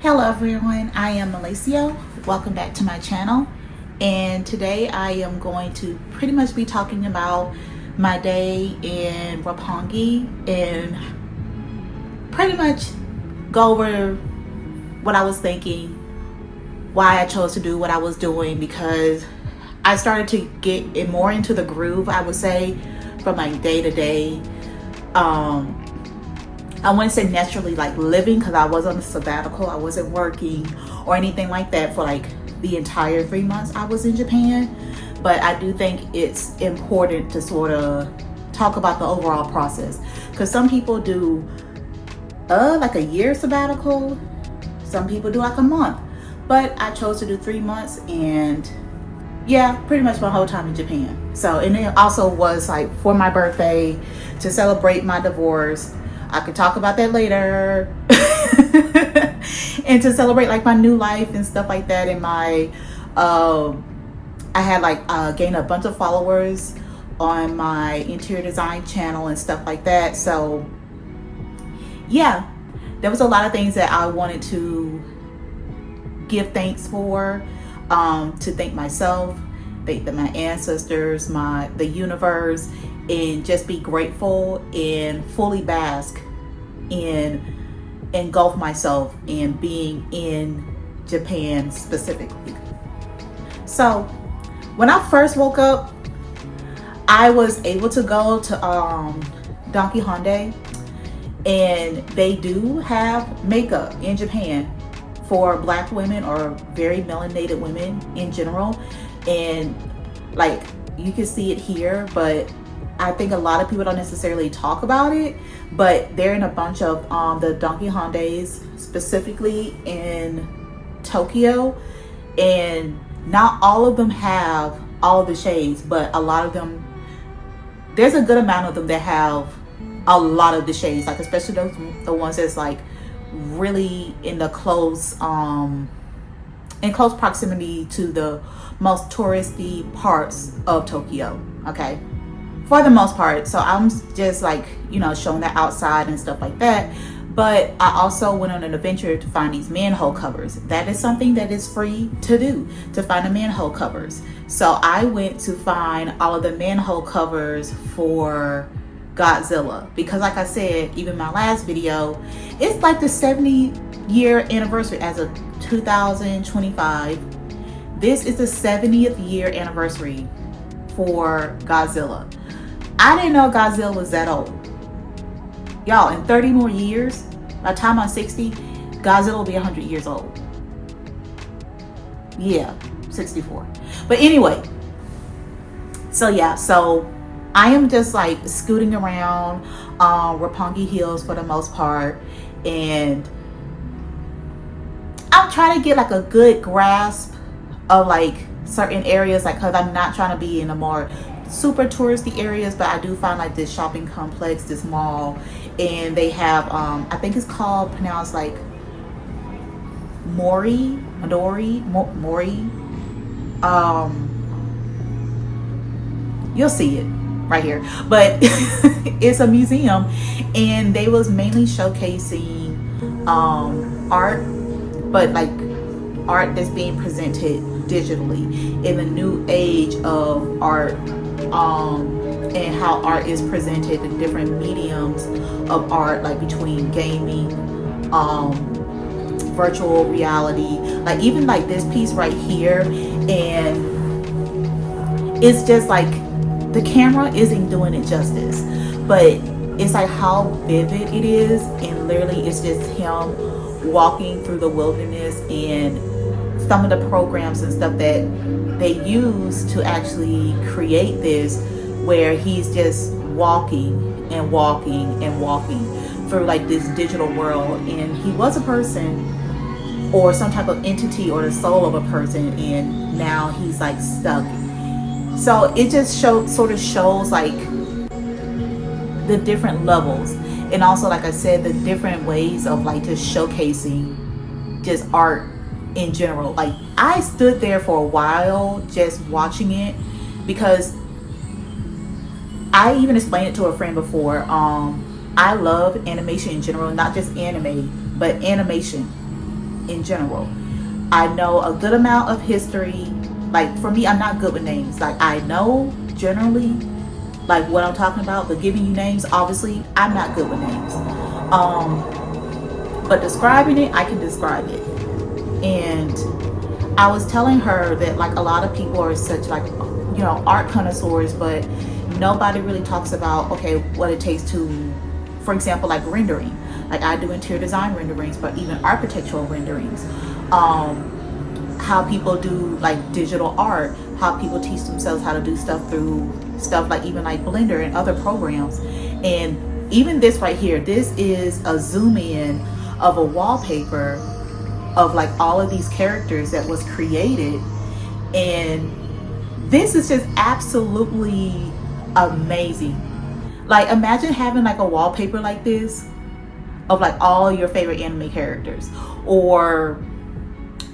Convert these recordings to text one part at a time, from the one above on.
Hello everyone, I am Malaceo. Welcome back to my channel. And today I am going to pretty much be talking about my day in Roppongi and pretty much go over what I was thinking, why I chose to do what I was doing, because I started to get more into the groove, I would say, from like day to day. I wouldn't say naturally like living, because I was on a sabbatical. I wasn't working or anything like that for like the entire 3 months I was in Japan. But I do think it's important to sort of talk about the overall process, because some people do like a year sabbatical, some people do like a month, but I chose to do 3 months, and yeah, pretty much my whole time in Japan. So, and it also was like for my birthday to celebrate my divorce. I could talk about that later. And to celebrate like my new life and stuff like that. And my I had like gained a bunch of followers on my interior design channel and stuff like that. So yeah, there was a lot of things that I wanted to give thanks for, to thank myself, thank my ancestors, the universe, and just be grateful and fully bask in engulf myself in being in Japan specifically. So when I first woke up, I was able to go to Donkey Honda, and they do have makeup in Japan for Black women or very melanated women in general. And like you can see it here, but I think a lot of people don't necessarily talk about it, but they're in a bunch of the Donkey Hondas, specifically in Tokyo, and not all of them have all of the shades, but a lot of them, there's a good amount of them that have a lot of the shades, like especially the ones that's like really in the close in close proximity to the most touristy parts of Tokyo, okay, for the most part. So I'm just like, you know, showing the outside and stuff like that. But I also went on an adventure to find these manhole covers. That is something that is free to do, to find the manhole covers. So I went to find all of the manhole covers for Godzilla, because like I said, even my last video, it's like the 70-year anniversary as of 2025. This is the 70th year anniversary for Godzilla. I didn't know Godzilla was that old. Y'all, in 30 more years, by the time I'm 60, Godzilla will be 100 years old. Yeah, 64. But anyway, so yeah, so I am just like scooting around Roppongi Hills for the most part, and I'm trying to get like a good grasp of like certain areas, like, because I'm not trying to be in the more super touristy areas, but I do find like this shopping complex, this mall, and they have I think it's called, pronounced like Mori. You'll see it right here, but it's a museum, and they was mainly showcasing art, but like art that's being presented digitally in the new age of art, and how art is presented in different mediums of art, like between gaming, virtual reality, like even like this piece right here. And it's just like the camera isn't doing it justice, but it's like how vivid it is, and literally it's just him walking through the wilderness, and some of the programs and stuff that they use to actually create this, where he's just walking and walking and walking through like this digital world, and he was a person or some type of entity or the soul of a person, and now he's like stuck. So it just sort of shows like the different levels, and also like I said, the different ways of like just showcasing just art in general. Like I stood there for a while just watching it, because I even explained it to a friend before. I love animation in general, not just anime, but animation. in general. I know a good amount of history. Like for me, I'm not good with names. Like I know generally like what I'm talking about, but giving you names, obviously, I'm not good with names. But describing it, I can describe it. And I was telling her that like a lot of people are such like, you know, art connoisseurs, but nobody really talks about, okay, what it takes to, for example, like rendering. Like I do interior design renderings, but even architectural renderings. How people do like digital art, how people teach themselves how to do stuff through stuff like even like Blender and other programs. And even this right here, this is a zoom in of a wallpaper of like all of these characters that was created. And this is just absolutely amazing. Like imagine having like a wallpaper like this of like all your favorite anime characters, or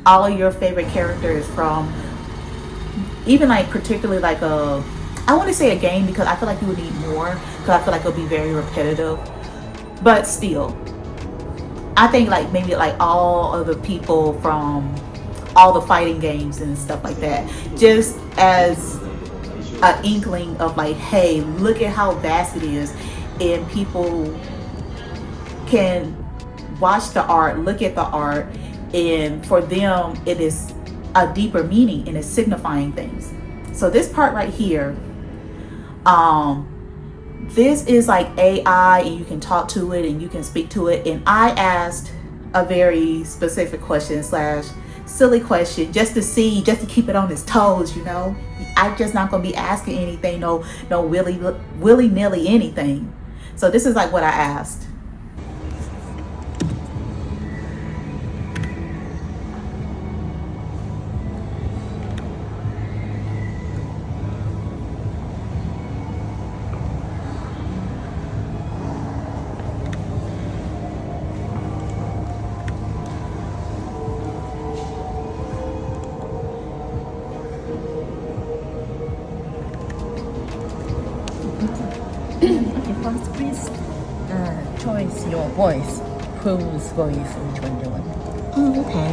all of your favorite characters from even like particularly like I want to say a game, because I feel like you would need more, because I feel like it'll be very repetitive, but still I think like maybe like all of the people from all the fighting games and stuff like that, just as an inkling of like, hey, look at how vast it is, and people can watch the art, look at the art, and for them it is a deeper meaning and it's signifying things. So this part right here, this is like AI, and you can talk to it and you can speak to it. And I asked a very specific question slash silly question just to see, just to keep it on its toes, you know. I'm just not gonna be asking anything, no willy-nilly anything. So this is like what I asked. Okay, first please choose your voice. Whose voice, which one you want? Oh, okay.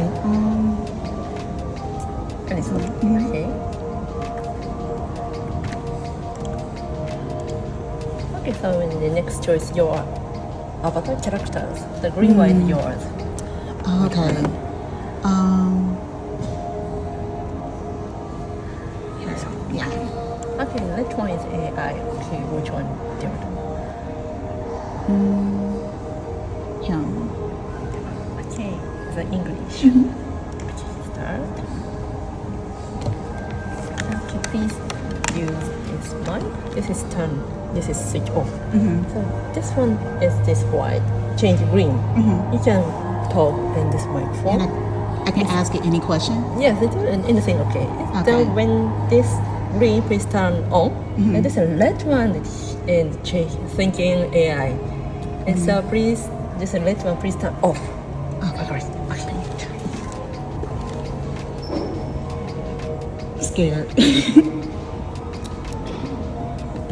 And this one. Okay. Okay, so in the next choice, your avatar characters. The green one is yours. Okay. Yeah. Okay, which one is AI? Okay, which one do you want? Him. Okay, the English. Okay, start. Okay, please use this one. This is turn. This is switch off. So this one is this white. Change green. You can talk in this microphone. And I can ask it any question? Yes, it's anything okay. Okay. So when this green, please turn on. And this red one is change thinking AI. And so please, this red one, please turn off. Okay. Scared.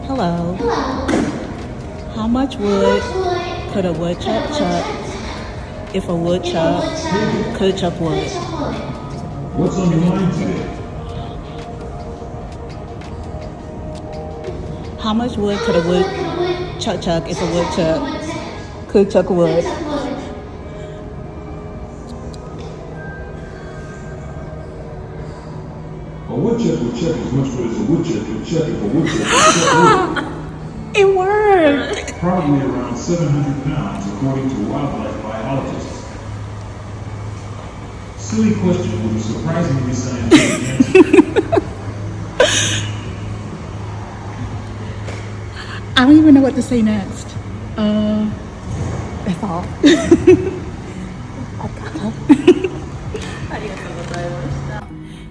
Hello. How much wood could a woodchuck chuck if a woodchuck could chuck wood? What's on your mind today? How much wood could a woodchuck chuck if a woodchuck could chuck wood? A woodchuck would chuck as much wood as a woodchuck could chuck if a woodchuck could chuck wood. It worked. Probably around 700 pounds, according to wildlife biologists. Silly question with a surprisingly scientific answer. I don't even know what to say next. That's all.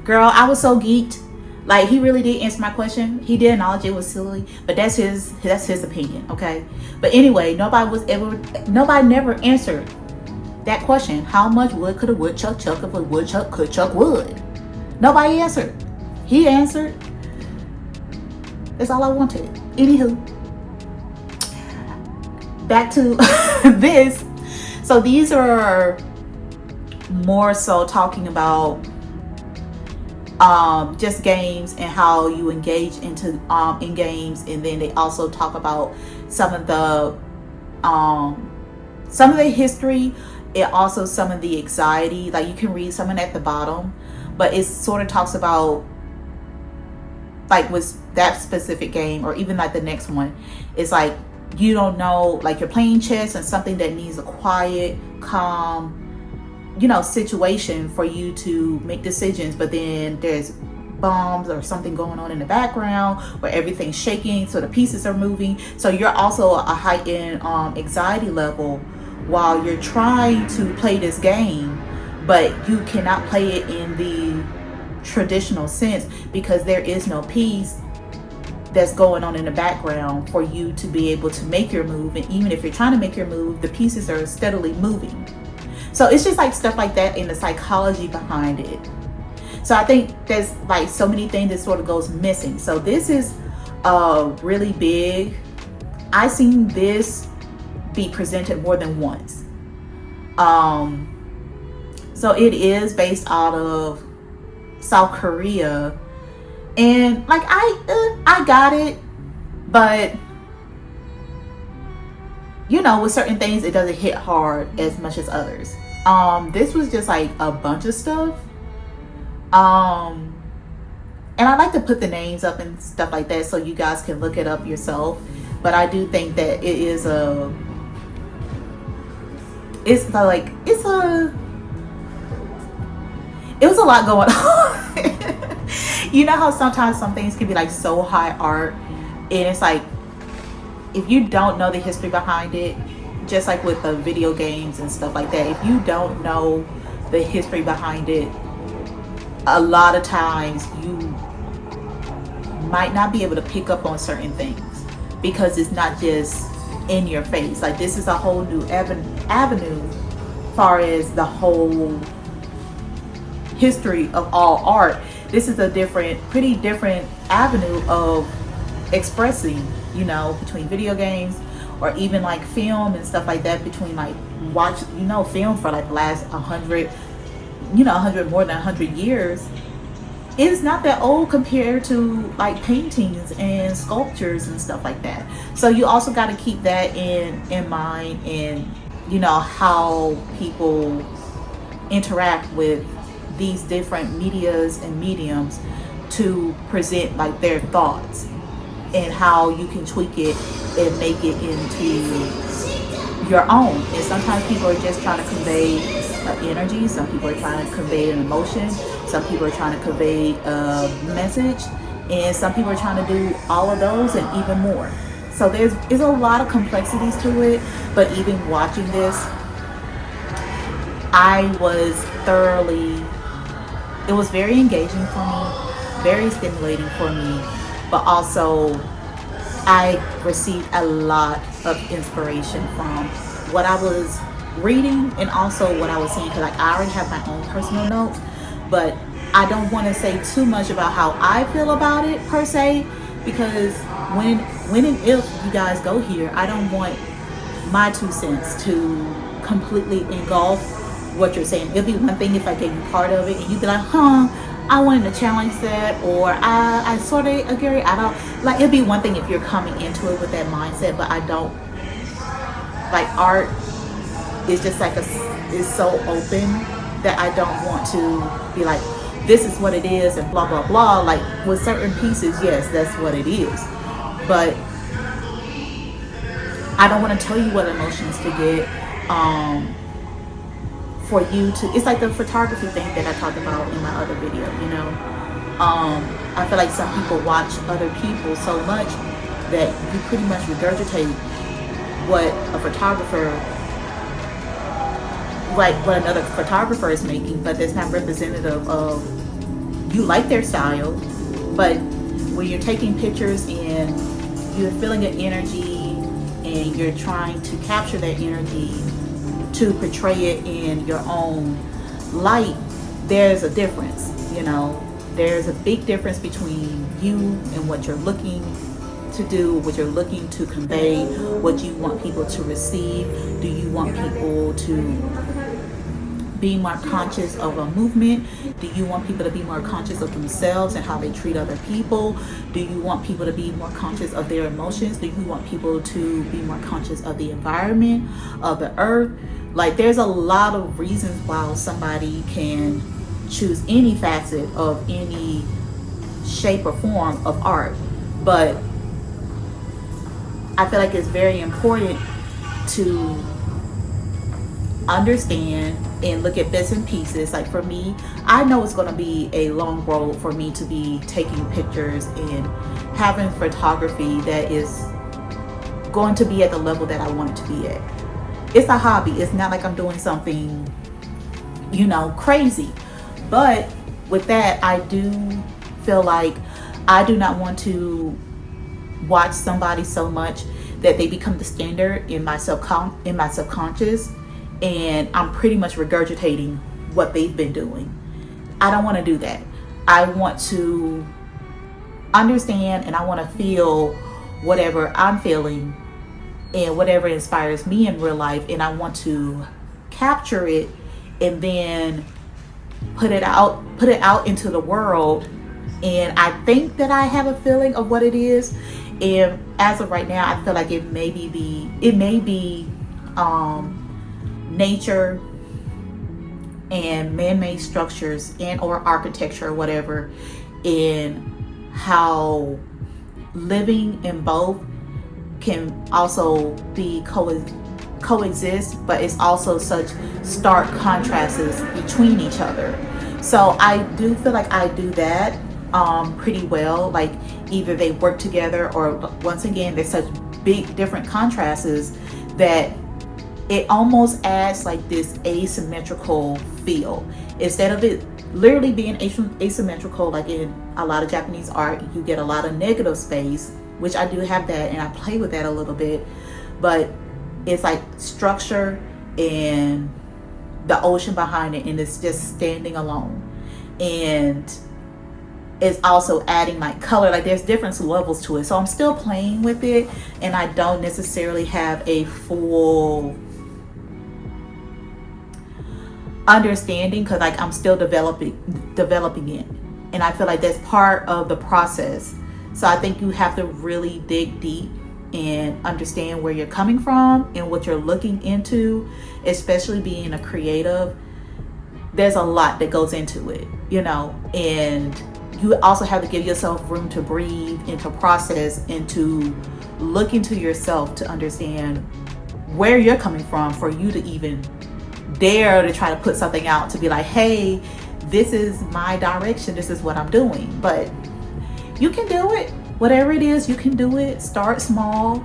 Girl, I was so geeked. Like, he really did answer my question. He did acknowledge it was silly, but that's his opinion, okay? But anyway, nobody never answered that question. How much wood could a woodchuck chuck if a woodchuck could chuck wood? Nobody answered. He answered. That's all I wanted. Anywho, back to this. So these are more so talking about just games and how you engage into in games, and then they also talk about some of the history, and also some of the anxiety. Like you can read someone at the bottom, but it sort of talks about, like with that specific game, or even like the next one, it's like you don't know, like you're playing chess and something that needs a quiet, calm, situation for you to make decisions, but then there's bombs or something going on in the background where everything's shaking, so the pieces are moving, so you're also a heightened anxiety level while you're trying to play this game, but you cannot play it in the traditional sense because there is no peace that's going on in the background for you to be able to make your move. And even if you're trying to make your move, the pieces are steadily moving. So it's just like stuff like that in the psychology behind it. So I think there's like so many things that sort of goes missing. So this is really big. I've seen this be presented more than once. So it is based out of South Korea, and like I got it, but with certain things it doesn't hit hard as much as others. This was just like a bunch of stuff, and I like to put the names up and stuff like that so you guys can look it up yourself, but I do think that it was a lot going on. You know how sometimes some things can be like so high art, and it's like if you don't know the history behind it, just like with the video games and stuff like that, if you don't know the history behind it, a lot of times you might not be able to pick up on certain things because it's not just in your face. Like this is a whole new avenue far as the whole history of all art. This is a pretty different avenue of expressing, between video games or even like film and stuff like that, between like film for like the last 100 more than 100 years. It's not that old compared to like paintings and sculptures and stuff like that. So you also got to keep that in mind, and how people interact with these different medias and mediums to present like their thoughts, and how you can tweak it and make it into your own. And sometimes people are just trying to convey an energy, some people are trying to convey an emotion, some people are trying to convey a message, and some people are trying to do all of those and even more. So there's a lot of complexities to it, but even watching this, it was very engaging for me, very stimulating for me, but also I received a lot of inspiration from what I was reading and also what I was seeing, because like I already have my own personal notes, but I don't want to say too much about how I feel about it per se, because when and if you guys go here, I don't want my 2 cents to completely engulf what you're saying. It'll be one thing if I gave you part of it and you'd be like, I wanted to challenge that, or I sort of agree. I don't like. It'd be one thing if you're coming into it with that mindset, but I don't like art. Is just like is so open that I don't want to be like, this is what it is and blah blah blah. Like with certain pieces, yes, that's what it is, but I don't want to tell you what emotions to get. For you to, it's like the photography thing that I talked about in my other video, I feel like some people watch other people so much that you pretty much regurgitate what a photographer, like what another photographer is making, but that's not representative of, you like their style, but when you're taking pictures and you're feeling an energy and you're trying to capture that energy to portray it in your own light, there's a difference. There's a big difference between you and what you're looking to do, what you're looking to convey, what you want people to receive. Do you want people to being more conscious of a movement? Do you want people to be more conscious of themselves and how they treat other people? Do you want people to be more conscious of their emotions? Do you want people to be more conscious of the environment, of the earth? Like, there's a lot of reasons why somebody can choose any facet of any shape or form of art. But I feel like it's very important to understand and look at bits and pieces. Like for me, I know it's going to be a long road for me to be taking pictures and having photography that is going to be at the level that I want it to be at. It's a hobby. It's not like I'm doing something, you know, crazy. But with that, I do feel like I do not want to watch somebody so much that they become the standard in my subconscious, and I'm pretty much regurgitating what they've been doing. I don't want to do that. I want to understand and I want to feel whatever I'm feeling and whatever inspires me in real life, and I want to capture it and then put it out into the world. And I think that I have a feeling of what it is, and as of right now, I feel like it may be nature and man-made structures and or architecture or whatever, and how living in both can also be coexist, but it's also such stark contrasts between each other. So I do feel like I do that pretty well. Like either they work together, or once again, there's such big different contrasts that it almost adds like this asymmetrical feel. Instead of it literally being asymmetrical, like in a lot of Japanese art, you get a lot of negative space, which I do have that and I play with that a little bit, but it's like structure and the ocean behind it, and it's just standing alone. And it's also adding like color, like there's different levels to it. So I'm still playing with it, and I don't necessarily have a full understanding, because like I'm still developing it, and I feel like that's part of the process. So I think you have to really dig deep and understand where you're coming from and what you're looking into, especially being a creative. There's a lot that goes into it, you know, and you also have to give yourself room to breathe and to process and to look into yourself to understand where you're coming from, for you to even dare to try to put something out to be like, hey, this is my direction, this is what I'm doing. But you can do it. Whatever it is, you can do it. Start small.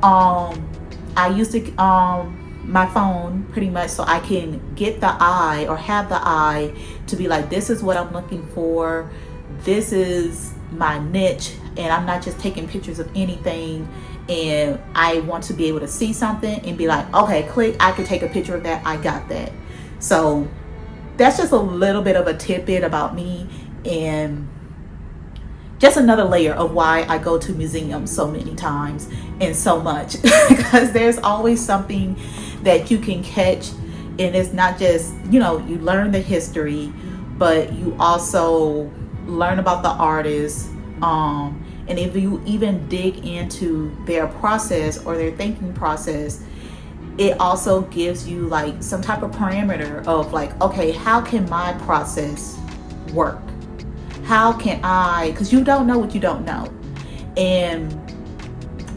I use my phone pretty much so I can get the eye, or have the eye to be like, this is what I'm looking for. This is my niche, and I'm not just taking pictures of anything. And I want to be able to see something and be like, okay, click, I can take a picture of that. I got that. So that's just a little bit of a tidbit about me, and just another layer of why I go to museums so many times and so much, because there's always something that you can catch. And it's not just, you know, you learn the history, but you also learn about the artist. And if you even dig into their process or their thinking process, it also gives you like some type of parameter of like, okay, how can my process work? How can I, because you don't know what you don't know. And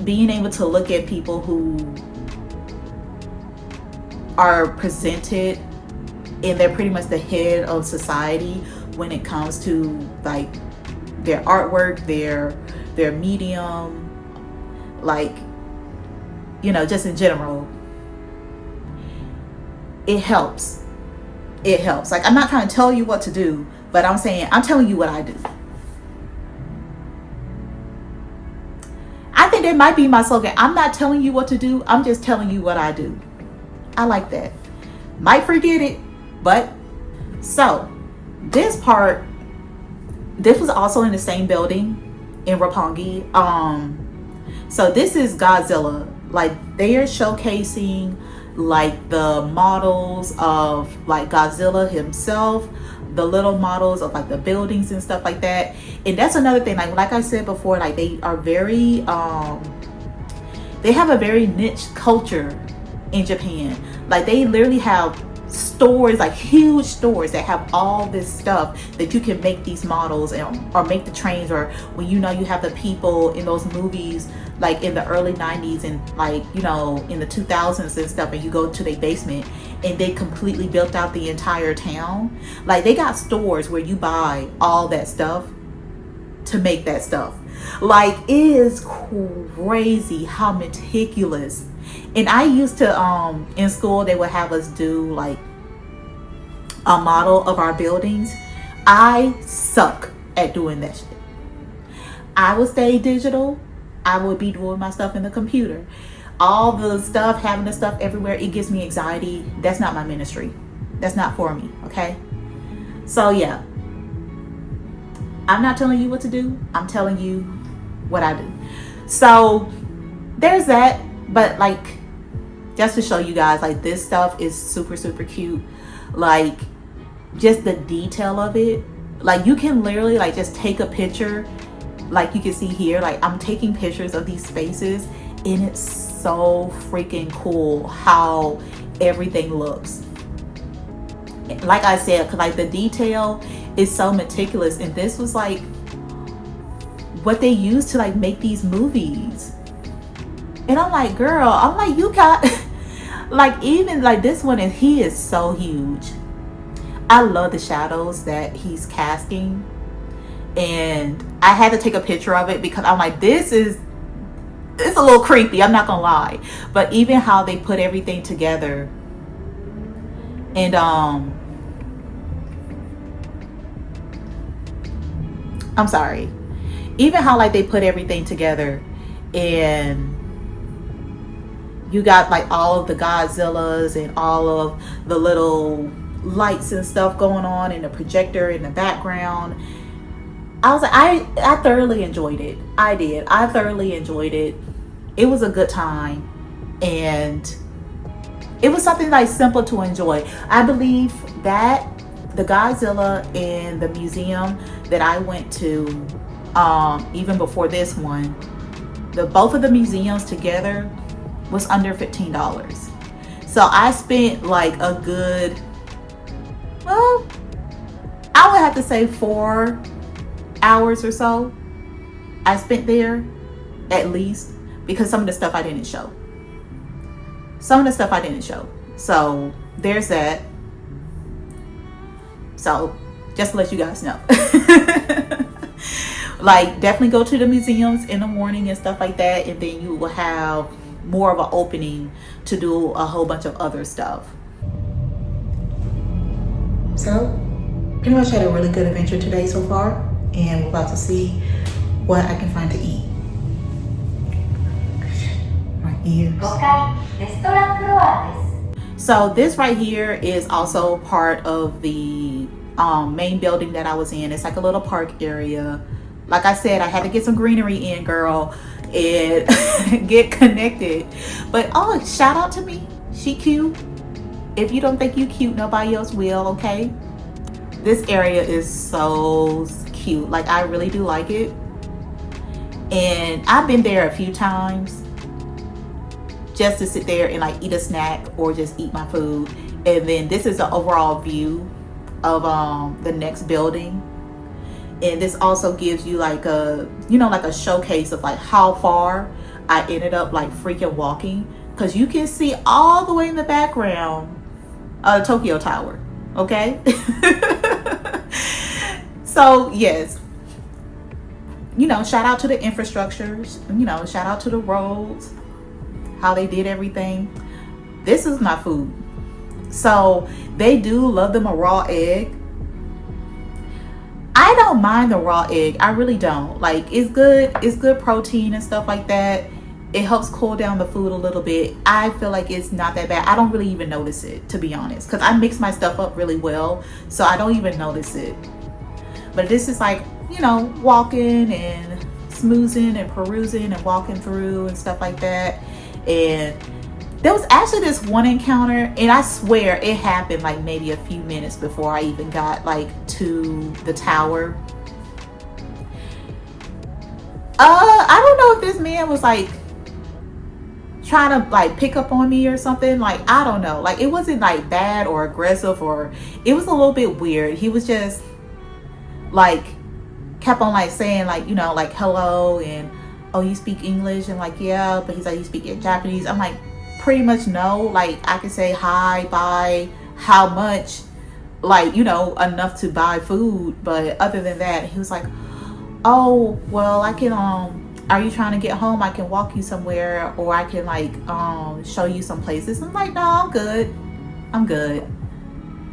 being able to look at people who are presented and they're pretty much the head of society when it comes to like their artwork, their medium, like, you know, just in general, it helps. It helps. Like, I'm not trying to tell you what to do, but I'm saying, I'm telling you what I do. I think that might be my slogan. I'm not telling you what to do. I'm just telling you what I do. I like that. Might forget it, but so this part, this was also in the same building in Roppongi. So this is Godzilla. Like, they are showcasing like the models of like Godzilla himself, the little models of like the buildings and stuff like that. And that's another thing, like I said before, like they are very they have a very niche culture in Japan. Like they literally have stores, like huge stores that have all this stuff that you can make these models or make the trains, or when you have the people in those movies like in the early 90s and like in the 2000s and stuff, and you go to their basement and they completely built out the entire town. Like they got stores where you buy all that stuff to make that stuff. Like it is crazy how meticulous. And I used to in school they would have us do like a model of our buildings. I suck at doing that shit. I would stay digital. I would be doing my stuff in the computer. All the stuff, having the stuff everywhere, it gives me anxiety. That's not my ministry. That's not for me, okay? So yeah, I'm not telling you what to do. I'm telling you what I do. So there's that. But like, just to show you guys, like this stuff is super, super cute. Like just the detail of it. Like you can literally like just take a picture. Like you can see here, like I'm taking pictures of these spaces and it's so freaking cool how everything looks. Like I said, cause like the detail is so meticulous, and this was like what they used to like make these movies. And I'm like, girl, I'm like, you got like even like this one, and he is so huge. I love the shadows that he's casting. And I had to take a picture of it because I'm like, it's a little creepy, I'm not gonna lie. But even how they put everything together, and I'm sorry, even how like they put everything together, and you got like all of the Godzillas and all of the little lights and stuff going on, and the projector in the background. I was like, I thoroughly enjoyed it. I did. I thoroughly enjoyed it. It was a good time. And it was something like simple to enjoy. I believe that the Godzilla in the museum that I went to, even before this one, both of the museums together was under $15. So I spent like a good, well, I would have to say 4 hours or so I spent there, at least, because some of the stuff I didn't show. So there's that. So just to let you guys know. Like definitely go to the museums in the morning and stuff like that, and then you will have more of an opening to do a whole bunch of other stuff. So pretty much had a really good adventure today so far, and we're about to see what I can find to eat. My ears. So this right here is also part of the main building that I was in. It's like a little park area. Like I said, I had to get some greenery in, girl, and get connected. But oh, shout out to me. She cute. If you don't think you cute, nobody else will, okay? This area is so cute. Like I really do like it. And I've been there a few times just to sit there and like eat a snack or just eat my food. And then this is the overall view of the next building. And this also gives you like a, like a showcase of like how far I ended up like freaking walking, because you can see all the way in the background Tokyo Tower. Okay. So yes, shout out to the infrastructures, shout out to the roads, how they did everything. This is my food. So they do love them a raw egg. I don't mind the raw egg. I really don't. Like it's good protein and stuff like that. It helps cool down the food a little bit. I feel like it's not that bad. I don't really even notice it, to be honest, because I mix my stuff up really well, so I don't even notice it. But this is like, walking and smoozing and perusing and walking through and stuff like that. And there was actually this one encounter, and I swear it happened like maybe a few minutes before I even got like to the tower. I don't know if this man was like trying to like pick up on me or something. Like, I don't know. Like, it wasn't like bad or aggressive, or it was a little bit weird. He was just like kept on like saying like, you know, like hello and oh, you speak English, and like yeah, but he's like, you speak Japanese. I'm like, pretty much no. Like, I can say hi, bye, how much, like, you know, enough to buy food, but other than that, he was like, oh well, I can are you trying to get home? I can walk you somewhere, or I can like show you some places. I'm like, no, I'm good.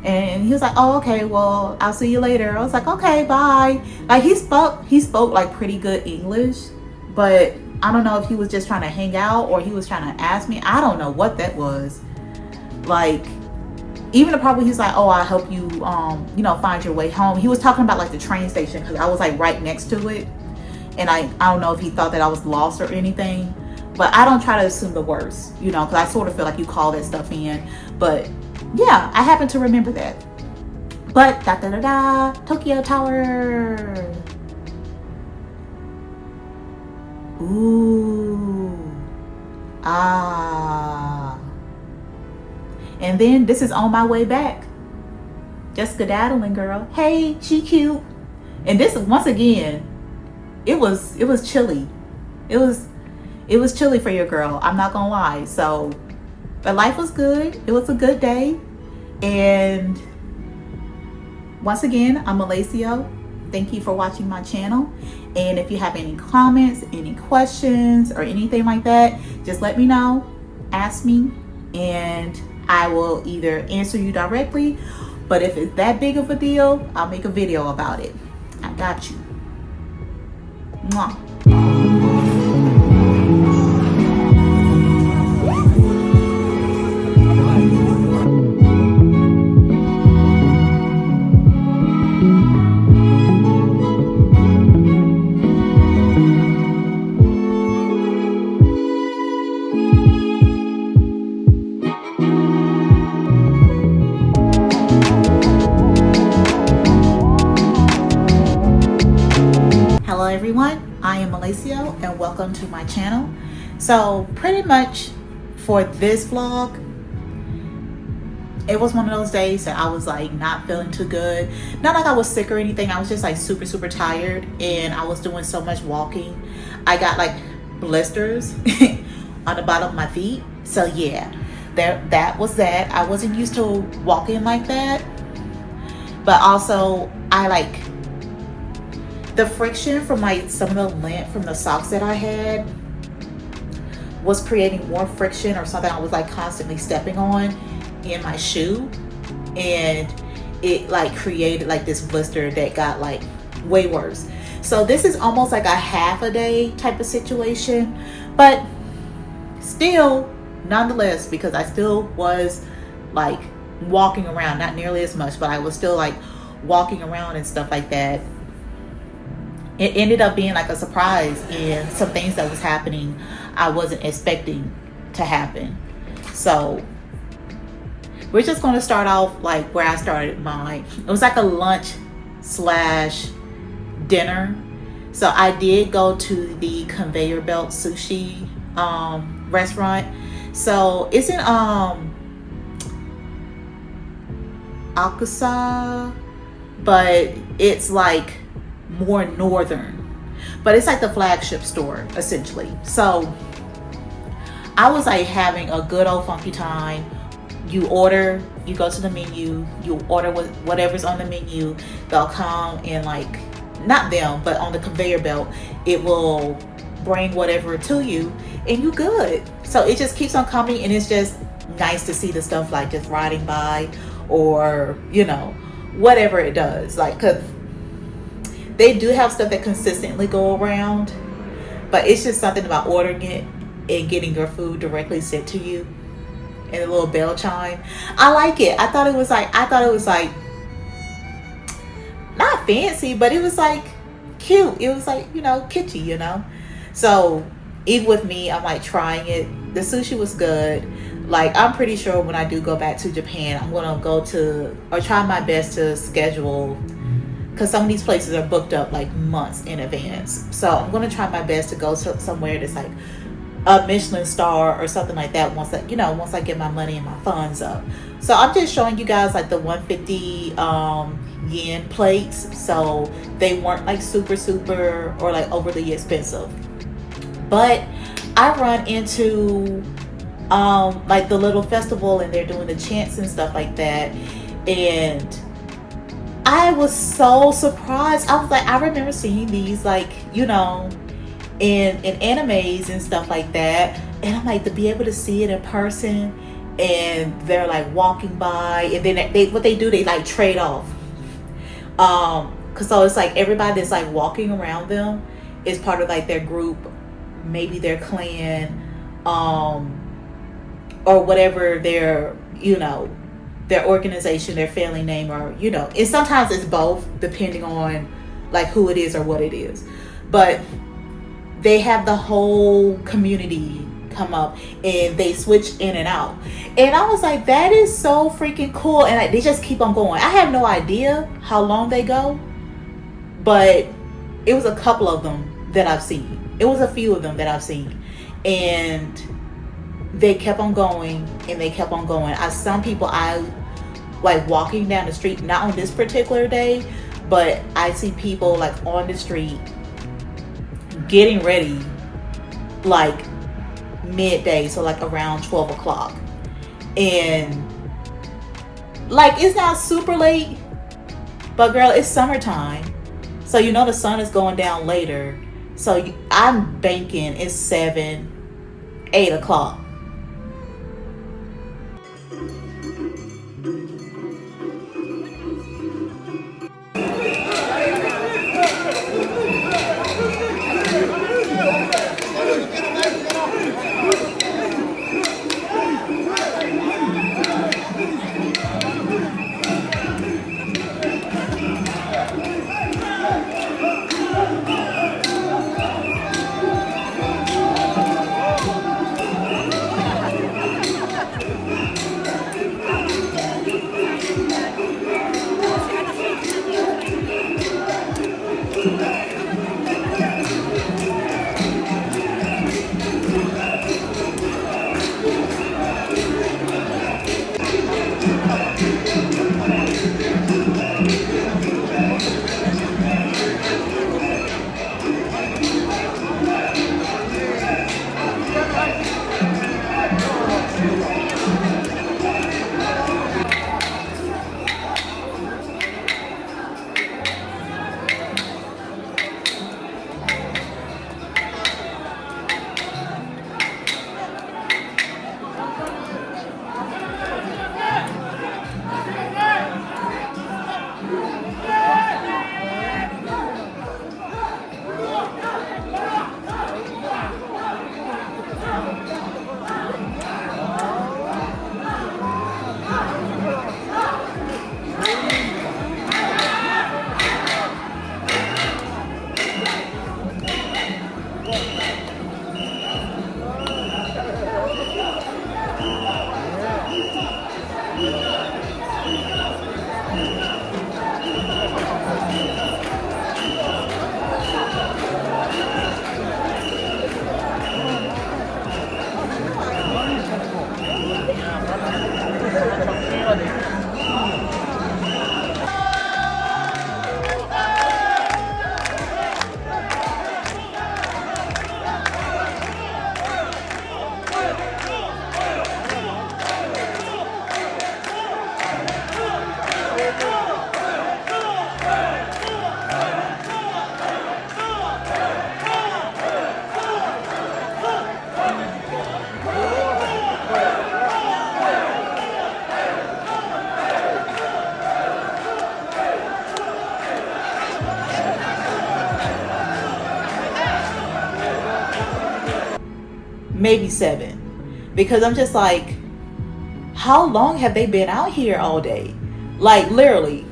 And he was like, oh, okay, well, I'll see you later. I was like, okay, bye. Like, he spoke like pretty good English, but I don't know if he was just trying to hang out or he was trying to ask me. I don't know what that was. Like, even the part where he's like, oh, I'll help you, you know, find your way home. He was talking about like the train station, because I was like right next to it. And I don't know if he thought that I was lost or anything, but I don't try to assume the worst, you know, because I sort of feel like you call that stuff in. But yeah, I happen to remember that. But Tokyo Tower. Ooh. Ah. And then this is on my way back. Just skedaddling, girl. Hey, she cute. And this, once again, it was chilly. It was chilly for your girl. I'm not gonna lie. So, but life was good. It was a good day. And once again, I'm Malaceo. Thank you for watching my channel. And if you have any comments, any questions, or anything like that, just let me know. Ask me, and I will either answer you directly. But if it's that big of a deal, I'll make a video about it. I got you. Mwah. Hello everyone, I am Malaceo and welcome to my channel. So pretty much for this vlog, it was one of those days that I was like not feeling too good. Not like I was sick or anything, I was just like super tired, and I was doing so much walking. I got like blisters on the bottom of my feet. So yeah, that was that. I wasn't used to walking like that, but also I like the friction from like some of the lint from the socks that I had was creating more friction, or something I was like constantly stepping on in my shoe, and it like created like this blister that got like way worse. So this is almost like a half a day type of situation, but still nonetheless, because I still was like walking around, not nearly as much, but I was still like walking around and stuff like that. It ended up being like a surprise, and some things that was happening I wasn't expecting to happen. So we're just going to start off like where I started mine. It was like a lunch slash dinner. So I did go to the Conveyor Belt Sushi restaurant. So it's in Akusa, but it's like more northern, but it's like the flagship store essentially. So I was like having a good old funky time. You order, you go to the menu, you order whatever's on the menu. They'll come and like, not them, but on the conveyor belt, it will bring whatever to you, and you good. So it just keeps on coming, and it's just nice to see the stuff like just riding by, or you know, whatever it does. Like, cause they do have stuff that consistently go around, but it's just something about ordering it and getting your food directly sent to you, and a little bell chime. I like it. I thought it was like not fancy, but it was like cute. It was like, you know, kitschy, you know. So even with me, I'm like trying it. The sushi was good. Like, I'm pretty sure when I do go back to Japan, I'm gonna go to, or try my best to schedule, because some of these places are booked up like months in advance. So I'm gonna try my best to go to somewhere that's like a Michelin star or something like that once I get my money and my funds up. So I'm just showing you guys like the 150 yen plates, so they weren't like super or like overly expensive. But I run into like the little festival, and they're doing the chants and stuff like that, and I was so surprised. I was like, I remember seeing these like, in animes and stuff like that, and I'm like, to be able to see it in person, and they're like walking by, and then they like trade off, cause so it's like everybody that's like walking around them is part of like their group, maybe their clan, or whatever their organization, their family name, or and sometimes it's both depending on like who it is or what it is. But they have the whole community come up, and they switch in and out, and I was like, that is so freaking cool. And they just keep on going. I have no idea how long they go, but it was a couple of them that I've seen. It was a few of them that I've seen, and they kept on going and they kept on going. Some people I like walking down the street, not on this particular day, but I see people like on the street getting ready like midday, so like around 12 o'clock. And like, it's not super late, but girl, it's summertime, so the sun is going down later. So I'm banking it's 7, 8 o'clock. Maybe 7, because I'm just like, how long have they been out here all day? Like, literally.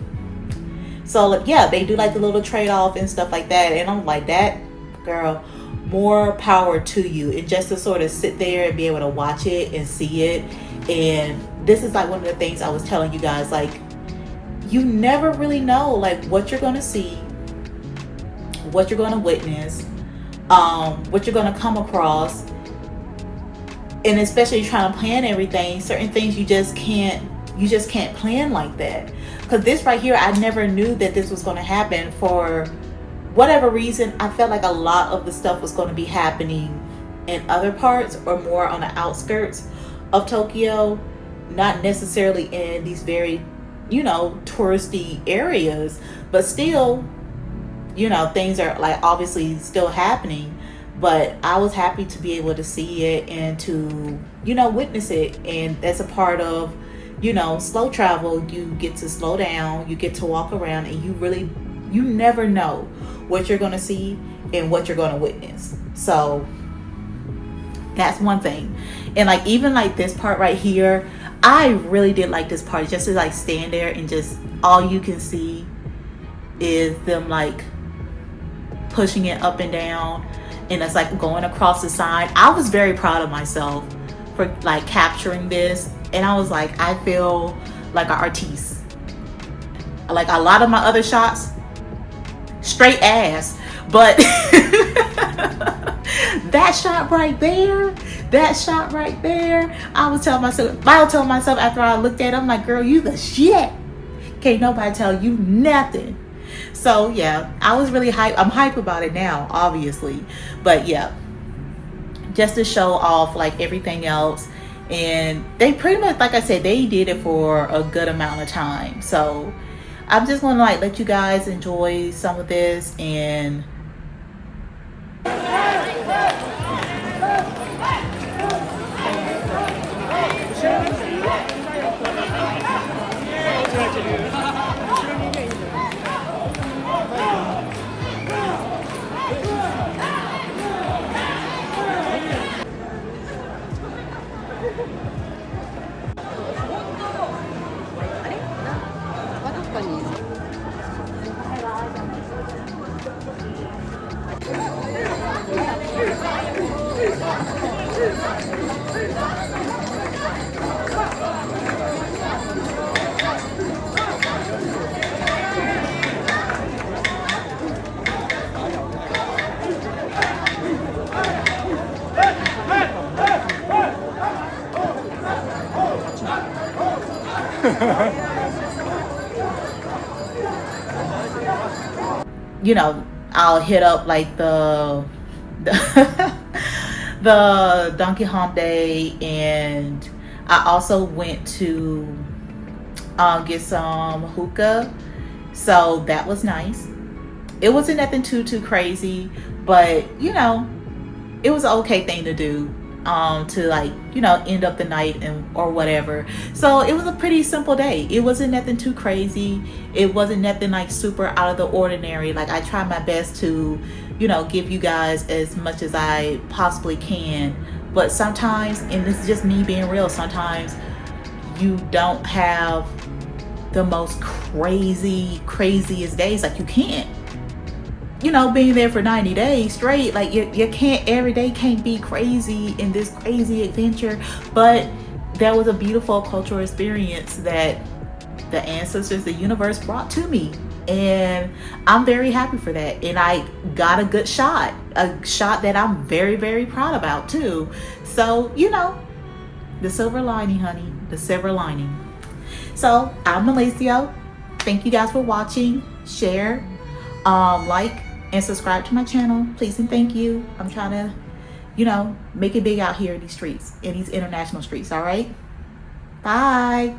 So yeah, they do like the little trade-off and stuff like that, and I'm like, that girl, more power to you. And just to sort of sit there and be able to watch it and see it. And this is like one of the things I was telling you guys, like, you never really know like what you're going to see, what you're going to witness, what you're going to come across. And especially trying to plan everything, certain things you just can't plan like that. Because this right here, I never knew that this was going to happen. For whatever reason, I felt like a lot of the stuff was going to be happening in other parts or more on the outskirts of Tokyo, not necessarily in these very, touristy areas, but still, things are like obviously still happening. But I was happy to be able to see it and to, witness it. And that's a part of, slow travel. You get to slow down, you get to walk around, and you never know what you're going to see and what you're going to witness. So that's one thing. And like, even like this part right here, I really did like this part, just to like stand there and just all you can see is them like pushing it up and down. And it's like going across the sign. I was very proud of myself for like capturing this. And I was like, I feel like an artiste. Like a lot of my other shots, straight ass. But that shot right there, I was telling myself after I looked at it, I'm like, girl, you the shit. Can't nobody tell you nothing. So yeah, I was really hyped. I'm hyped about it now, obviously. But yeah, just to show off like everything else. And they pretty much, like I said, they did it for a good amount of time. So I'm just going to like let you guys enjoy some of this. And I'll hit up like the the Donkey Kong Day, and I also went to get some hookah, so that was nice. It wasn't nothing too crazy, but it was an okay thing to do, to like end up the night or whatever. So it was a pretty simple day. It wasn't nothing too crazy. It wasn't nothing like super out of the ordinary. Like, I try my best to give you guys as much as I possibly can, but sometimes, and this is just me being real, sometimes you don't have the most craziest days. Like, you can't, being there for 90 days straight, like you can't, every day can't be crazy in this crazy adventure. But that was a beautiful cultural experience that the ancestors, the universe brought to me, and I'm very happy for that. And I got a good shot, a shot that I'm very, very proud about too. So the silver lining, honey, the silver lining. So I'm Malaceo. Thank you guys for watching. Share, like, and subscribe to my channel, please and thank you. I'm trying to, make it big out here in these streets, in these international streets. All right, bye.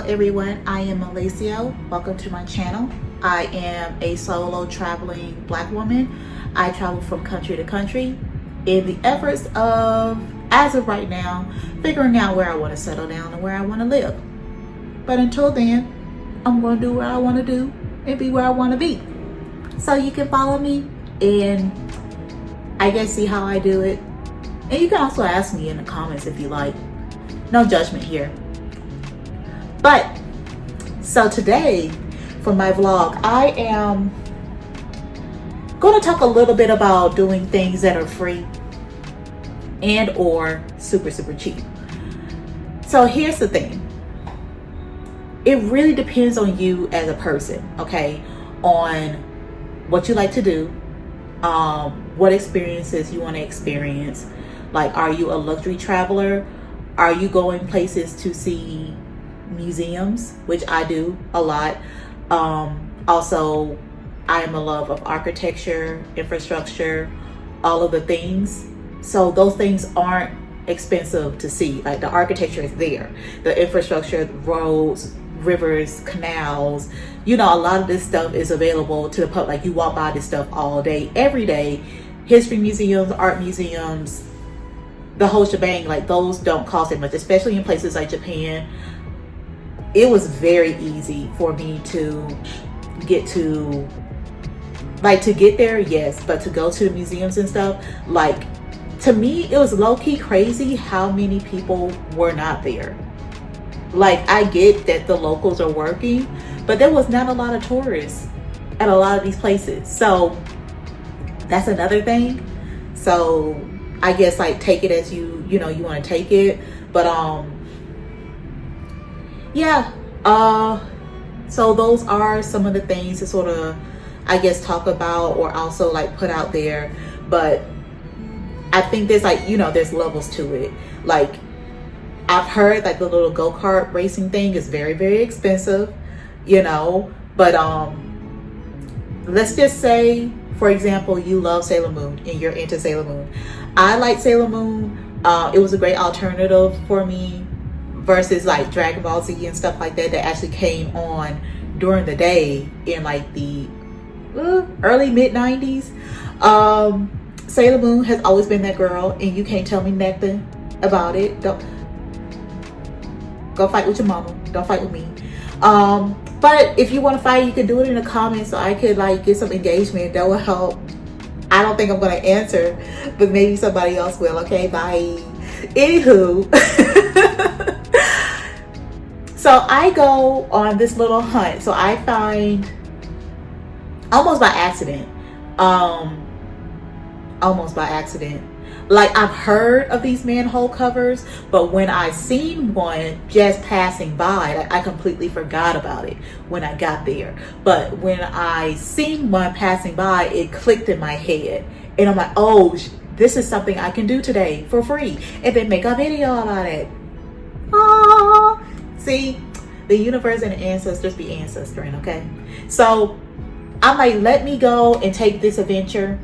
Everyone, I am Malaceo. Welcome to my channel. I am a solo traveling Black woman. I travel from country to country in the efforts of as of right now, figuring out where I want to settle down and where I want to live. But until then, I'm going to do what I want to do and be where I want to be. So you can follow me and I guess see how I do it. And you can also ask me in the comments if you like. No judgment here. But so today for my vlog, I am going to talk a little bit about doing things that are free and or super cheap. So here's the thing. It really depends on you as a person, okay? On what you like to do, what experiences you want to experience. Like, are you a luxury traveler? Are you going places to see museums, which I do a lot. Also, I am a love of architecture, infrastructure, all of the things. So those things aren't expensive to see. Like, the architecture is there, the infrastructure, the roads, rivers, canals, you know, a lot of this stuff is available to the public. Like, you walk by this stuff all day, every day. History museums, art museums, the whole shebang, like those don't cost that much, especially in places like Japan. It was very easy for me to get to, like, to get there, yes, but to go to the museums and stuff, like, to me, it was low-key crazy how many people were not there. Like, I get that the locals are working, but there was not a lot of tourists at a lot of these places. So that's another thing. So I guess, like, take it as you know, you want to take it. But yeah, so those are some of the things to sort of, I guess, talk about or also like put out there. But I think there's, like, you know, there's levels to it. Like, I've heard like the little go-kart racing thing is very expensive, you know, but let's just say, for example, you love Sailor Moon and you're into Sailor Moon. I like Sailor Moon. It was a great alternative for me versus like Dragon Ball Z and stuff like that that actually came on during the day in like the early mid-90s. Sailor Moon has always been that girl, and you can't tell me nothing about it. Don't go fight with your mama. Don't fight with me. But if you want to fight, you can do it in the comments so I could like get some engagement. That will help. I don't think I'm going to answer, but maybe somebody else will. Okay, bye. Anywho, so I go on this little hunt. So I find, almost by accident, like, I've heard of these manhole covers, but when I seen one just passing by, like, I completely forgot about it when I got there. But when I seen one passing by, it clicked in my head, and I'm like, oh, this is something I can do today for free, and then make a video about it. Ah, see, the universe and the ancestors be ancestoring, okay? So I'm like, let me go and take this adventure.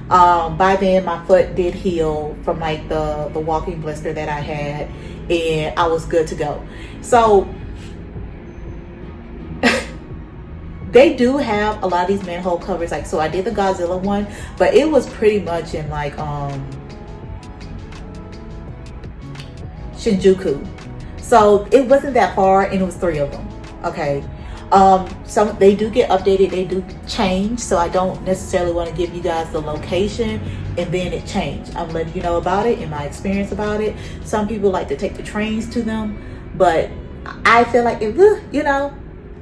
By then my foot did heal from like the walking blister that I had, and I was good to go. So they do have a lot of these manhole covers. Like, so I did the Godzilla one, but it was pretty much in like Shinjuku. So it wasn't that far, and it was 3 of them. Okay. Some, they do get updated, they do change, so I don't necessarily want to give you guys the location and then it changed. I'm letting you know about it and my experience about it. Some people like to take the trains to them, but I feel like, you know,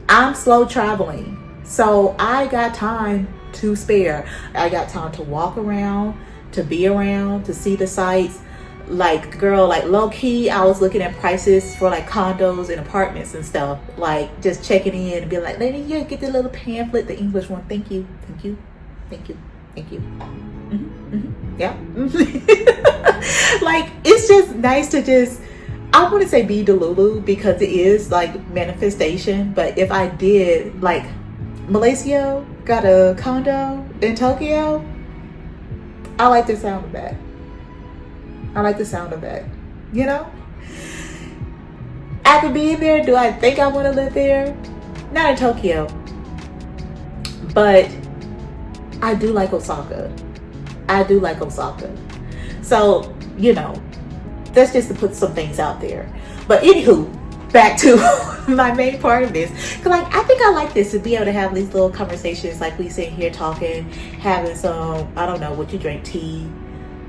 I'm slow traveling, so I got time to spare. I got time to walk around, to be around, to see the sights. Like, girl, like, low-key, I was looking at prices for like condos and apartments and stuff, like just checking in and being like, lady, yeah, get the little pamphlet, the English one. Thank you. Yeah. Like, it's just nice to just, I wouldn't say be delulu, because it is like manifestation, but if I did, like, Malaceo got a condo in Tokyo, I like the sound of that. I like the sound of that, you know? After being there, do I think I want to live there? Not in Tokyo. But I do like Osaka. So you know, that's just to put some things out there. But anywho, back to my main part of this. Cause like, I think I like this, to be able to have these little conversations, like we sitting here talking, having some, I don't know what you drink, tea,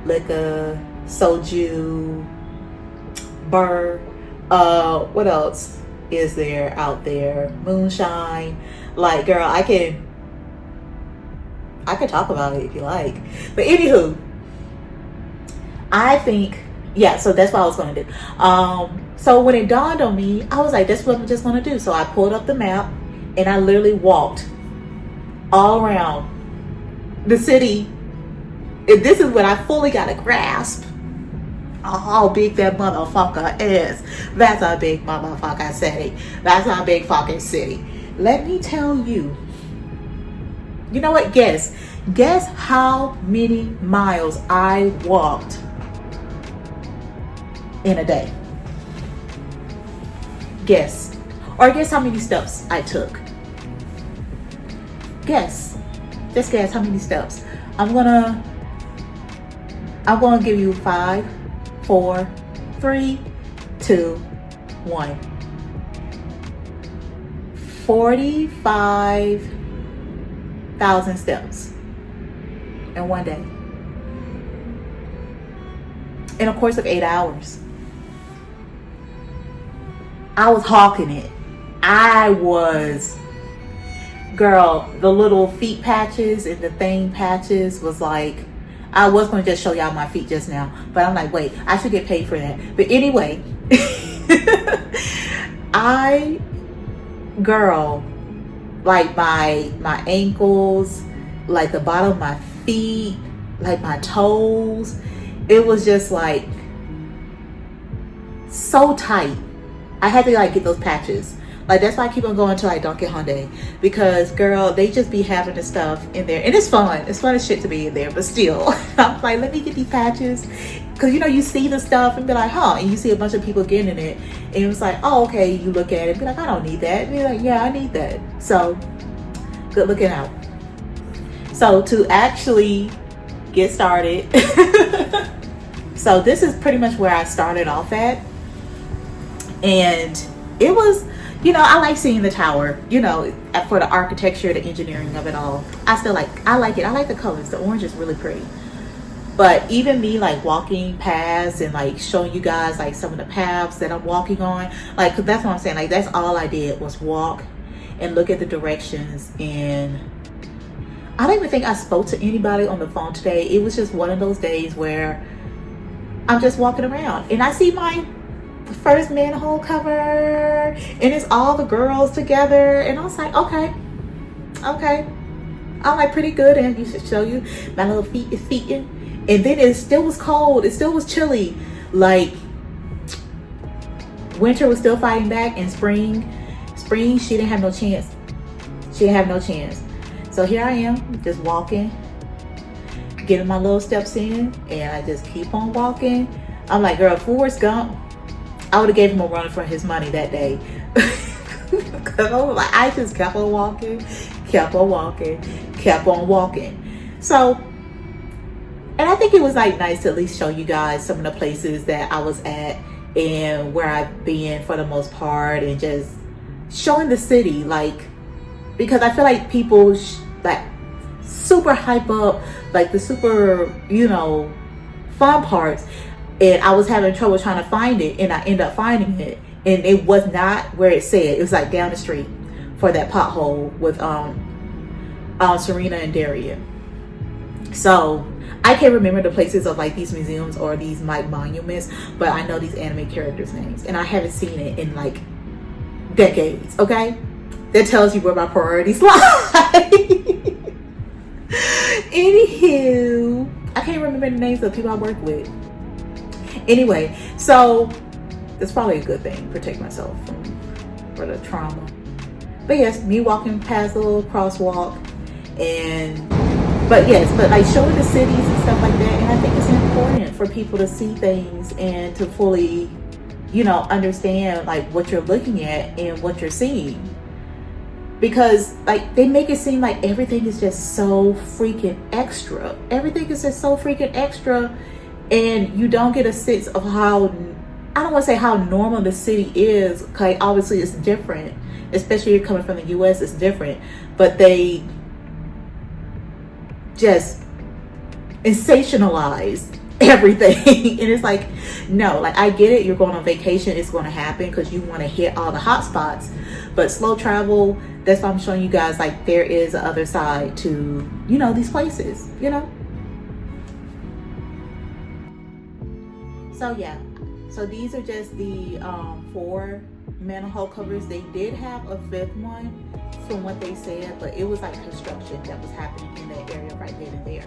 liquor, soju, burr, what else is there out there? Moonshine. Like, girl, I can talk about it if you like. But anywho, I think, yeah, so that's what I was going to do. So when it dawned on me, I was like, that's what I'm just going to do. So I pulled up the map and I literally walked all around the city. And this is when I fully got a grasp of how big that motherfucker is. That's a big motherfucking city. That's a big fucking city. Let me tell you. You know what? Guess how many miles I walked in a day. Guess. Or guess how many steps I took. Guess. Just guess how many steps. I'm gonna give you 5, 4, 3, 2, 1. 45,000 steps in one day. In a course of 8 hours. I was hawking it. I was, girl, the little feet patches and the thing patches was like, I was going to just show y'all my feet just now, but I'm like, wait, I should get paid for that. But anyway, girl, like my ankles, like the bottom of my feet, like my toes, it was just like so tight. I had to like get those patches. Like, that's why I keep on going to like Donkey Hyundai, because girl, they just be having the stuff in there, and it's fun as shit to be in there. But still, I'm like, let me get these patches, because you know, you see the stuff and be like, huh, and you see a bunch of people getting it, and it was like, oh, okay, you look at it and be like, I don't need that, and be like, yeah, I need that. So good looking out. So to actually get started, so this is pretty much where I started off at. And it was, you know, I like seeing the tower, you know, for the architecture, the engineering of it all. I like it. I like the colors. The orange is really pretty. But even me like walking past and like showing you guys like some of the paths that I'm walking on, like, 'cause that's what I'm saying. Like, that's all I did was walk and look at the directions. And I don't even think I spoke to anybody on the phone today. It was just one of those days where I'm just walking around and I see my first manhole cover and it's all the girls together, and I was like, okay, I'm like pretty good, and you should show you my little feet is feeting. And then it still was cold, it still was chilly, like winter was still fighting back, and spring she didn't have no chance. So here I am, just walking, getting my little steps in, and I just keep on walking. I'm like, girl, Forrest Gump, I would have gave him a run for his money that day. Cause I was like, I just kept on walking. So, and I think it was like nice to at least show you guys some of the places that I was at and where I've been for the most part, and just showing the city, like, because I feel like people like super hype up like the super, you know, fun parts. And I was having trouble trying to find it, and I ended up finding it, and it was not where it said. It was like down the street for that pothole with Serena and Daria. So I can't remember the places of like these museums or these like monuments, but I know these anime characters' names, and I haven't seen it in like decades. Okay, that tells you where my priorities lie. Anywho, I can't remember the names of the people I work with. Anyway, so that's probably a good thing, protect myself for the trauma. But yes, me walking past a little crosswalk, but like showing the cities and stuff like that. And I think it's important for people to see things and to fully, you know, understand like what you're looking at and what you're seeing. Because like they make it seem like everything is just so freaking extra. Everything is just so freaking extra. and you don't get a sense of how, I don't want to say how normal the city is, because obviously it's different, especially you're coming from the US, it's different, but they just sensationalize everything. And it's like, no, like, I get it, you're going on vacation, it's going to happen because you want to hit all the hot spots, but slow travel, that's why I'm showing you guys, like, there is a other side to, you know, these places, you know. So yeah, so these are just the 4 manhole covers. They did have a 5th one from what they said, but it was like construction that was happening in that area right then and there.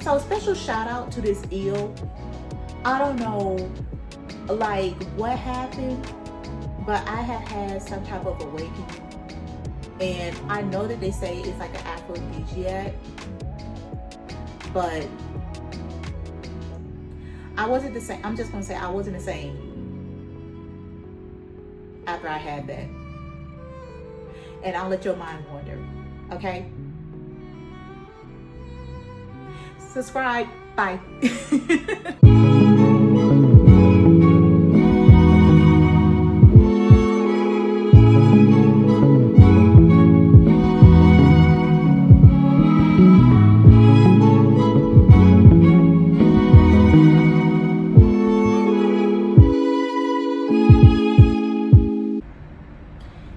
So special shout out to this eel. I don't know like what happened, but I have had some type of awakening, and I know that they say it's like an aphrodisiac, but I wasn't the same. I'm just gonna say I wasn't the same after I had that. And I'll let your mind wander, okay? Subscribe, bye.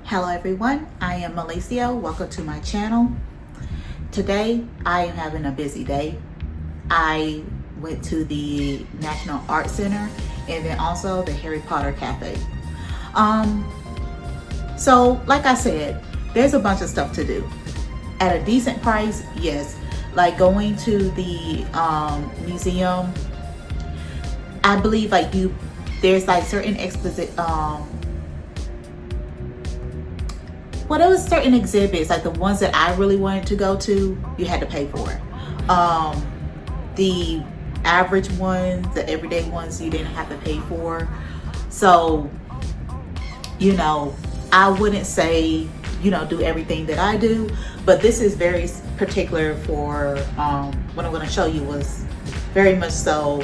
Hello everyone, I am Malaceo. Welcome to my channel. Today I am having a busy day. I went to the National Art Center and then also the Harry Potter Cafe. So like I said, there's a bunch of stuff to do. At a decent price, yes. Like going to the museum, I believe like there's like certain well, there was certain exhibits, like the ones that I really wanted to go to, you had to pay for it. The average ones, the everyday ones, you didn't have to pay for. So, you know, I wouldn't say, you know, do everything that I do, but this is very particular for what I'm going to show you was very much so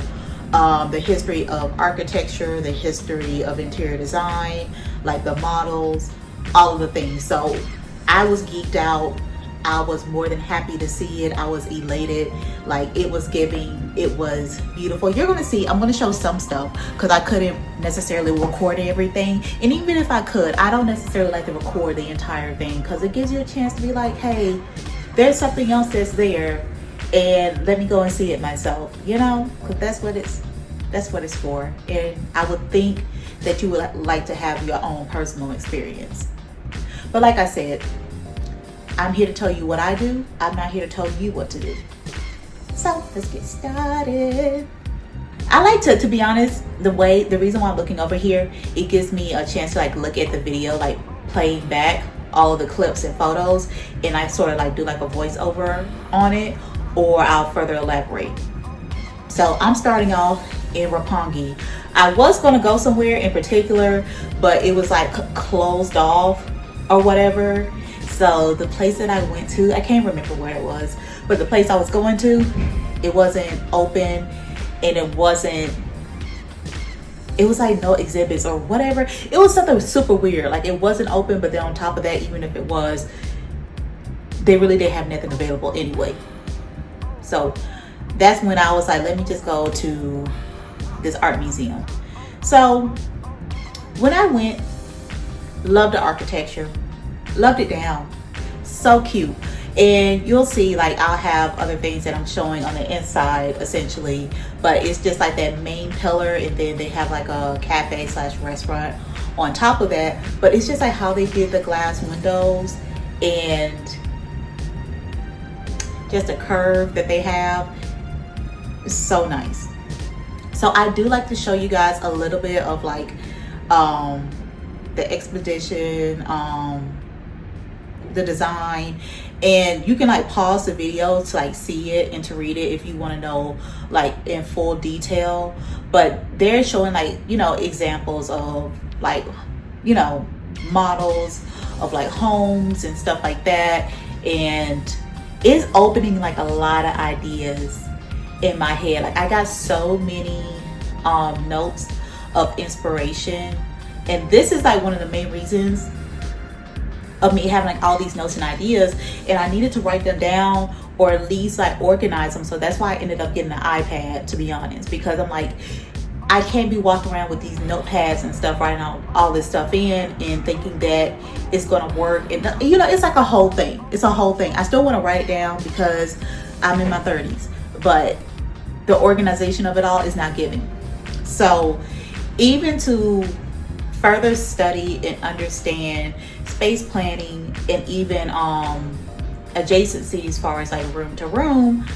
the history of architecture, the history of interior design, like the models, all of the things. So I was geeked out. I was more than happy to see it. I was elated. Like it was giving, it was beautiful. You're gonna see, I'm gonna show some stuff because I couldn't necessarily record everything. And even if I could, I don't necessarily like to record the entire thing because it gives you a chance to be like, hey, there's something else that's there and let me go and see it myself, you know, because that's what it's for. And I would think that you would like to have your own personal experience. But like I said, I'm here to tell you what I do. I'm not here to tell you what to do. So let's get started. I like to be honest, the reason why I'm looking over here, it gives me a chance to like look at the video, like playing back all of the clips and photos, and I sort of like do like a voiceover on it, or I'll further elaborate. So I'm starting off in Roppongi. I was gonna go somewhere in particular, but it was like closed off or whatever. So the place that I went to, I can't remember where it was, but the place I was going to, it wasn't open, and it was like no exhibits or whatever. It was something super weird. Like it wasn't open, but then on top of that, even if it was, they really didn't have nothing available anyway. So that's when I was like, let me just go to this art museum. So when I went, loved the architecture, loved it down, so cute. And you'll see like I'll have other things that I'm showing on the inside essentially, but it's just like that main pillar, and then they have like a cafe / restaurant on top of that. But it's just like how they did the glass windows and just a curve that they have. It's so nice. So I do like to show you guys a little bit of like the expedition, the design, and you can like pause the video to like see it and to read it if you want to know like in full detail. But they're showing like, you know, examples of like, you know, models of like homes and stuff like that, and it's opening like a lot of ideas. in my head. Like I got so many notes of inspiration, and this is like one of the main reasons of me having like all these notes and ideas, and I needed to write them down or at least like organize them. So that's why I ended up getting an iPad, to be honest, because I'm like, I can't be walking around with these notepads and stuff, writing all this stuff in and thinking that it's gonna work. And you know, it's like a whole thing. It's a whole thing. I still want to write it down because I'm in my 30s, but the organization of it all is not giving. So even to further study and understand space planning and even adjacency as far as like room to room,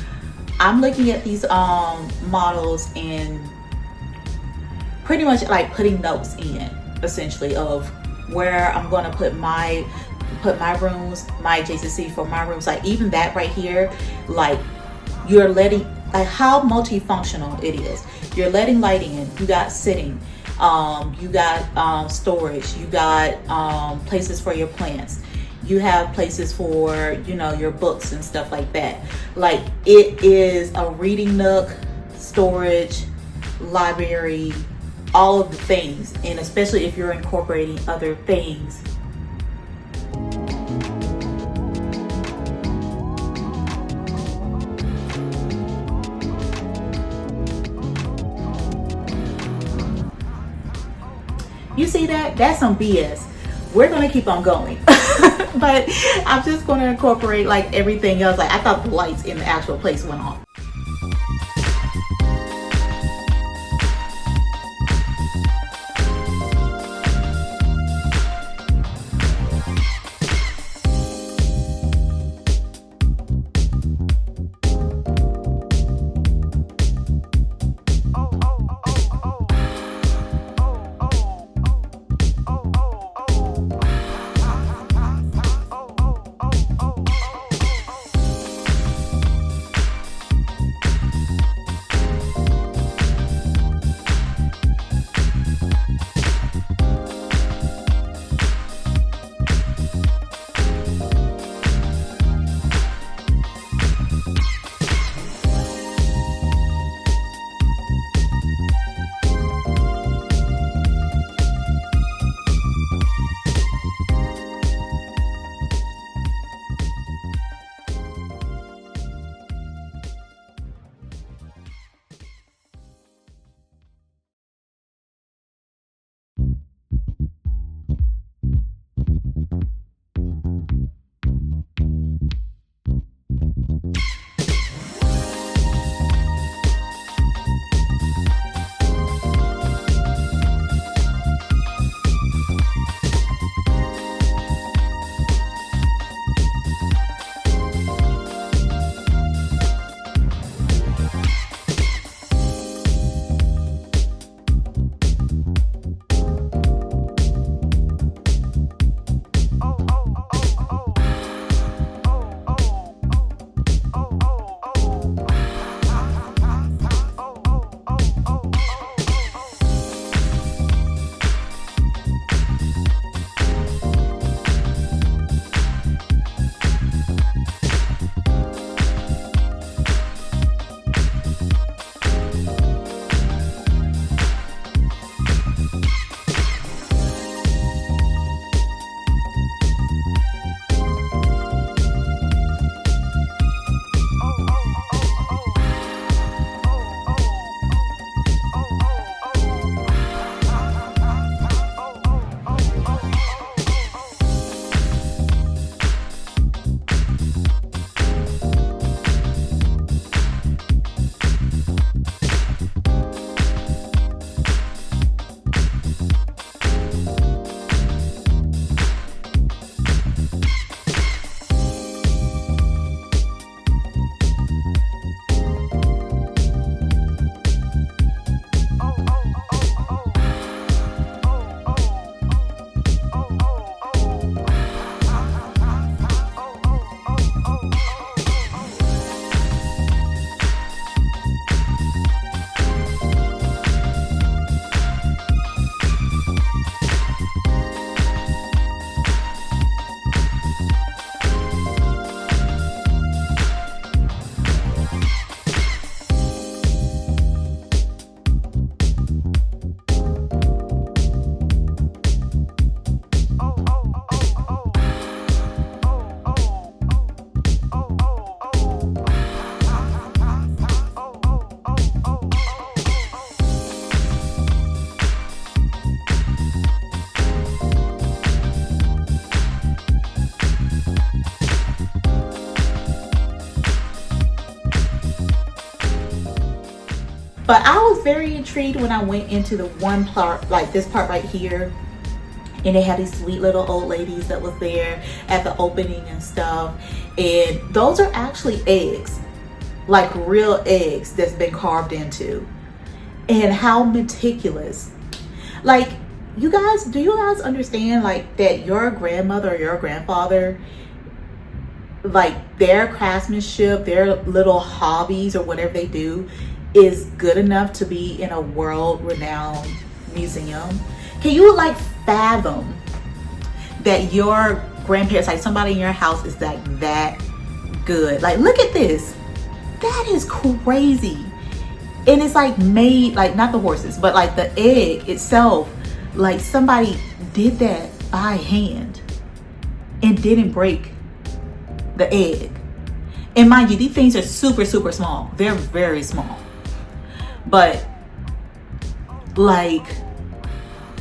I'm looking at these models and pretty much like putting notes in, essentially, of where I'm going to put my rooms, my adjacency for my rooms. Like even that right here, like you're letting, like how multifunctional it is. You're letting light in. You got sitting, you got storage, you got places for your plants, you have places for, you know, your books and stuff like that. Like it is a reading nook, storage, library, all of the things. And especially if you're incorporating other things, you see that? That's some BS. We're gonna keep on going. But I'm just gonna incorporate like everything else. Like I thought the lights in the actual place went off. But I was very intrigued when I went into the one part, like this part right here, and they had these sweet little old ladies that was there at the opening and stuff, and those are actually eggs, like real eggs that's been carved into. And how meticulous. Like, you guys, do you guys understand like that your grandmother or your grandfather, like their craftsmanship, their little hobbies or whatever they do is good enough to be in a world-renowned museum? Can you like fathom that your grandparents, like somebody in your house is like that good? Like, look at this. That is crazy. And it's like made, like not the horses, but like the egg itself, like somebody did that by hand and didn't break the egg. And mind you, these things are super, super small. They're very small. But like,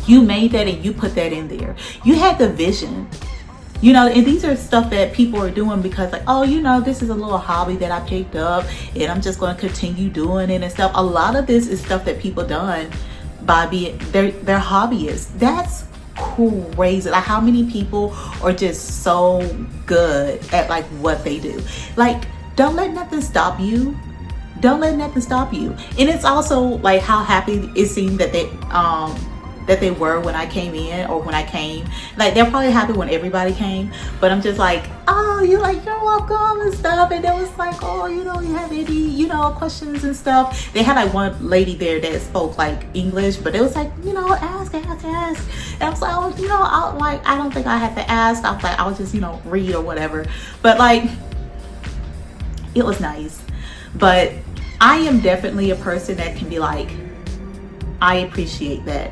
you made that and you put that in there. You had the vision, you know, and these are stuff that people are doing because like, oh, you know, this is a little hobby that I picked up and I'm just going to continue doing it and stuff. A lot of this is stuff that people done by being, they're hobbyists. That's crazy. Like, how many people are just so good at like what they do? Like, don't let nothing stop you. Don't let nothing stop you. And it's also like how happy it seemed that they were when I came in, or when I came. Like, they're probably happy when everybody came, but I'm just like, oh, you're welcome and stuff. And it was like, oh, you know, you have any, you know, questions and stuff. They had like one lady there that spoke like English, but it was like, you know, ask. And I was like, oh, you know, I don't think I had to ask. I was like, I'll just, you know, read or whatever. But like, it was nice. But I am definitely a person that can be like, I appreciate that.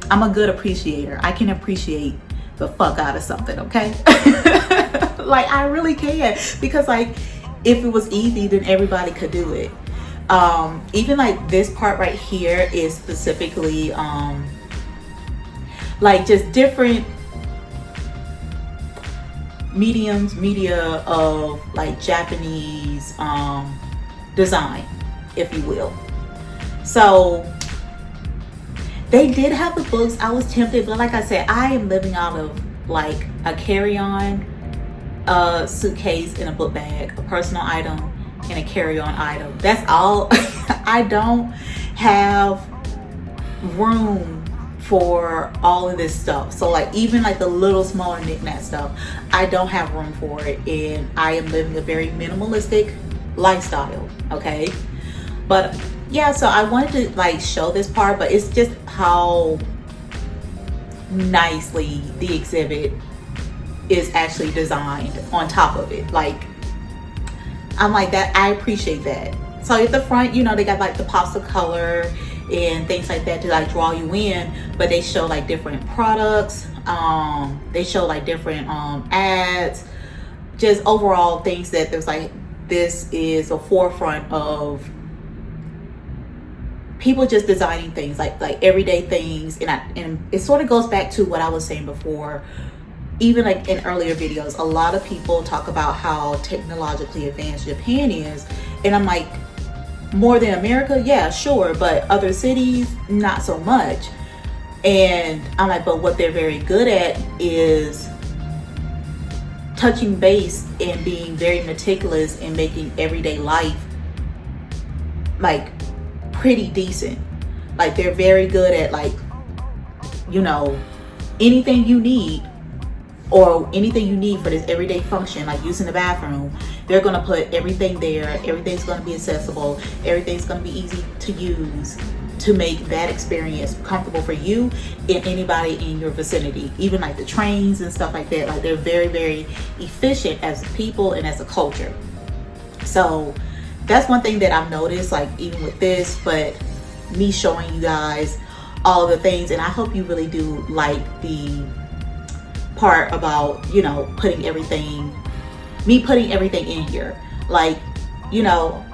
I'm a good appreciator. I can appreciate the fuck out of something, okay? Like, I really can. Because like, if it was easy, then everybody could do it. Even like this part right here is specifically like just different media of like Japanese design, if you will. So they did have the books. I was tempted, but like I said, I am living out of like a carry-on, suitcase, and a book bag, a personal item, and a carry-on item. That's all. I don't have room for all of this stuff. So like, even like the little smaller knick-knack stuff, I don't have room for it, and I am living a very minimalistic lifestyle, okay? But yeah, so I wanted to like show this part, but it's just how nicely the exhibit is actually designed on top of it. Like, I'm like, that, I appreciate that. So at the front, you know, they got like the pops of color and things like that to like draw you in, but they show like different products, they show like different ads, just overall things that there's like, this is a forefront of people just designing things like everyday things. And it sort of goes back to what I was saying before, even like in earlier videos. A lot of people talk about how technologically advanced Japan is, and I'm like, more than America? Yeah, sure, but other cities, not so much. And I'm like, but what they're very good at is touching base and being very meticulous and making everyday life like pretty decent. Like, they're very good at like, you know, anything you need, or anything you need for this everyday function, like using the bathroom, they're gonna put everything there. Everything's gonna be accessible. Everything's gonna be easy to use to make that experience comfortable for you and anybody in your vicinity. Even like the trains and stuff like that. Like, they're very, very efficient as people and as a culture. So that's one thing that I've noticed, like even with this, but me showing you guys all the things. And I hope you really do like the part about, you know, putting everything in here. Like, you know,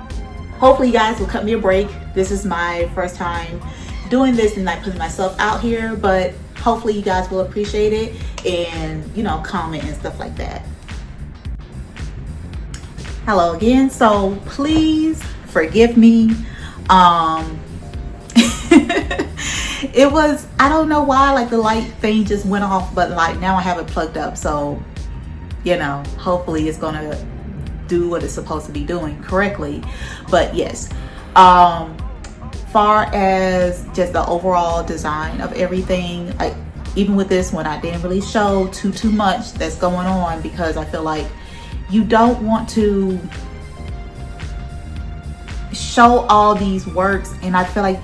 hopefully you guys will cut me a break. This is my first time doing this and like putting myself out here, but hopefully you guys will appreciate it and, you know, comment and stuff like that. Hello again. So please forgive me. It was, I don't know why, like the light thing just went off, but like now I have it plugged up, so you know, hopefully it's gonna do what it's supposed to be doing correctly. But yes, far as just the overall design of everything, even with this one, I didn't really show too much that's going on, because I feel like you don't want to show all these works, and I feel like